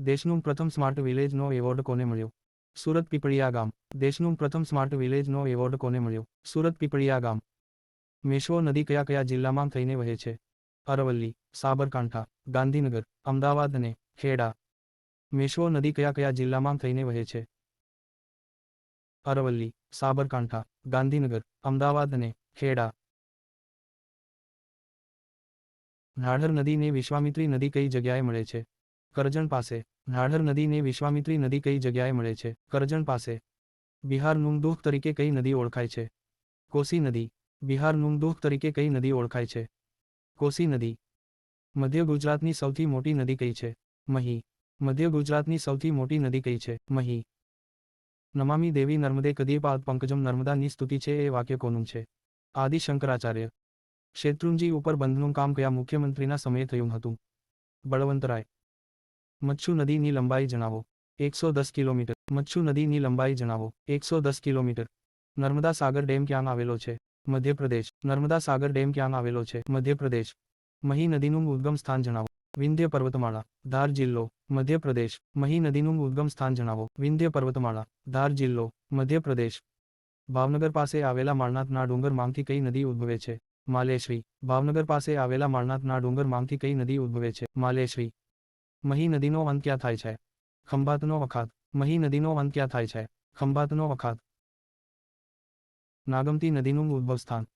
દેશનું પ્રથમ સ્માર્ટ વિલેજનો એવોર્ડ કોને મળ્યો? સુરત પીપળિયા ગામ. દેશનું પ્રથમ સ્માર્ટ વિલેજનો એવોર્ડ કોને મળ્યો? સુરત પીપળિયા ગામ. મેશ્વો નદી કયા કયા જિલ્લામાં થઈને વહે છે? અરવલ્લી, સાબરકાંઠા, ગાંધીનગર, અમદાવાદ અને ખેડા. મેશ્વો નદી કયા કયા જિલ્લામાં થઈને વહે છે? અરવલ્લી, સાબરકાંઠા, ગાંધીનગર, અમદાવાદ અને ખેડા. નાઢર નદીને વિશ્વામિત્રી નદી કઈ જગ્યાએ મળે છે? કરજણ પાસે. નાઢર નદીને વિશ્વામિત્રી નદી કઈ જગ્યાએ મળે છે? કરજણ પાસે. બિહારનું દુઃખ તરીકે કઈ નદી ઓળખાય છે? કોસી નદી. બિહારનું દુઃખ તરીકે કઈ નદી ઓળખાય છે? કોસી નદી. મધ્ય ગુજરાતની સૌથી મોટી નદી કઈ છે? મહી. મધ્ય ગુજરાતની સૌથી મોટી નદી કઈ છે? મહી. નમામી દેવી નર્મદે કદીપાદ પંકજમ નર્મદાની સ્તુતિ છે એ વાક્ય કોનું છે? આદિ શંકરાચાર્ય. શેત્રુંજી ઉપર બંધનું કામ કયા મુખ્યમંત્રીના સમયે થયું હતું? બળવંતરાય. મચ્છુ નદીની લંબાઈ જણાવો. 110 કિલોમીટર. મચ્છુ નદીની લંબાઈ જણાવો. 110 કિલોમીટર. નર્મદા સાગર ડેમ ક્યાં આવેલો છે? મધ્યપ્રદેશ. નર્મદા સાગર ડેમ ક્યાં આવેલો છે? મધ્યપ્રદેશ. મહી નદીનું ઉદ્ગમ સ્થાન જણાવો. વિંધ્ય પર્વતમાળા. ધાર જિલ્લો. મધ્યપ્રદેશ. મહી નદીનું ઉદ્ગમ સ્થાન જણાવો. વિંધ્ય પર્વતમાળા. ધાર જિલ્લો. મધ્યપ્રદેશ. ભાવનગર પાસે આવેલા માળનાથના ડુંગરમાંથી કઈ નદી ઉદ્ભવે છે? માલેશ્રી. ભાવનગર પાસે આવેલા માળનાથના ડુંગરમાંથી કઈ નદી ઉદ્ભવે છે? માલેશ્રી. મહી નદીનો અંત ક્યાં થાય છે? ખંભાતનો અખાત. મહી નદીનો અંત ક્યાં થાય છે? ખંભાતનો અખાત. નાગમતી નદીનું ઉદ્ભવસ્થાન.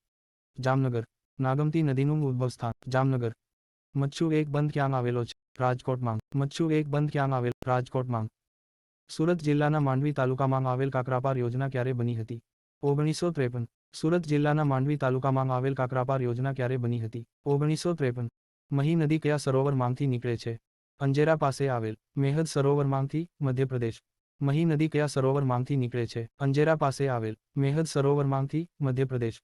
જામનગર. નાગમતી નદીનું ઉદ્ભવસ્થાન. જામનગર. મચ્છુ એક બંધ ક્યાં આવેલો છે? રાજકોટમાં. મચ્છુ એક બંધ ક્યાં આવેલ? રાજકોટમાં. સુરત જિલ્લાના માંડવી તાલુકામાં આવેલ કાકરાપાર યોજના ક્યારે બની હતી? 1953. સુરત જિલ્લાના માંડવી તાલુકામાં આવેલ કાકરાપાર યોજના ક્યારે બની હતી? 1953. મહી નદી કયા સરોવરમાંથી નીકળે છે? અંજેરા પાસે આવેલ મેહદ સરોવરમાંથી, મધ્યપ્રદેશ. મહી નદી કયા સરોવરમાંથી નીકળે છે? અંજેરા પાસે આવેલ મેહદ સરોવરમાંથી, મધ્યપ્રદેશ.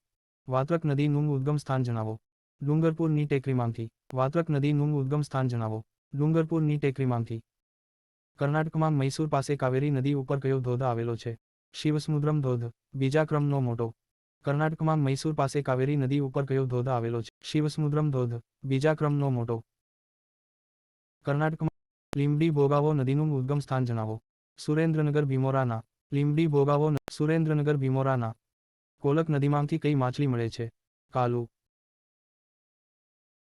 વાત્રક નદીનું ઉદ્ગમ સ્થાન જણાવો. ડુંગરપુરની ટેકરીમાંથી. વાત્રક નદીનું ઉદ્ગમ સ્થાન જણાવો. ડુંગરપુરની ટેકરીમાંથી. કર્ણાટકમાં મૈસૂર પાસે કાવેરી નદી ઉપર કયો ધોધ આવેલો છે? શિવસમુદ્રમ ધોધ. બીજા ક્રમનો મોટો. કર્ણાટકમાં મૈસૂર પાસે કાવેરી નદી ઉપર કયો ધોધ આવેલો છે? શિવસમુદ્રમ ધોધ. બીજા ક્રમનો મોટો. કર્ણાટકમાં લીંબડી ભોગાવો નદીનું ઉદ્ગમ સ્થાન જણાવો. સુરેન્દ્રનગર ભીમોરાના. લીંબડી ભોગાવો સુરેન્દ્રનગર ભીમોરાના. કોલક નદીમાંથી કઈ માછલી મળે છે? કાલુ.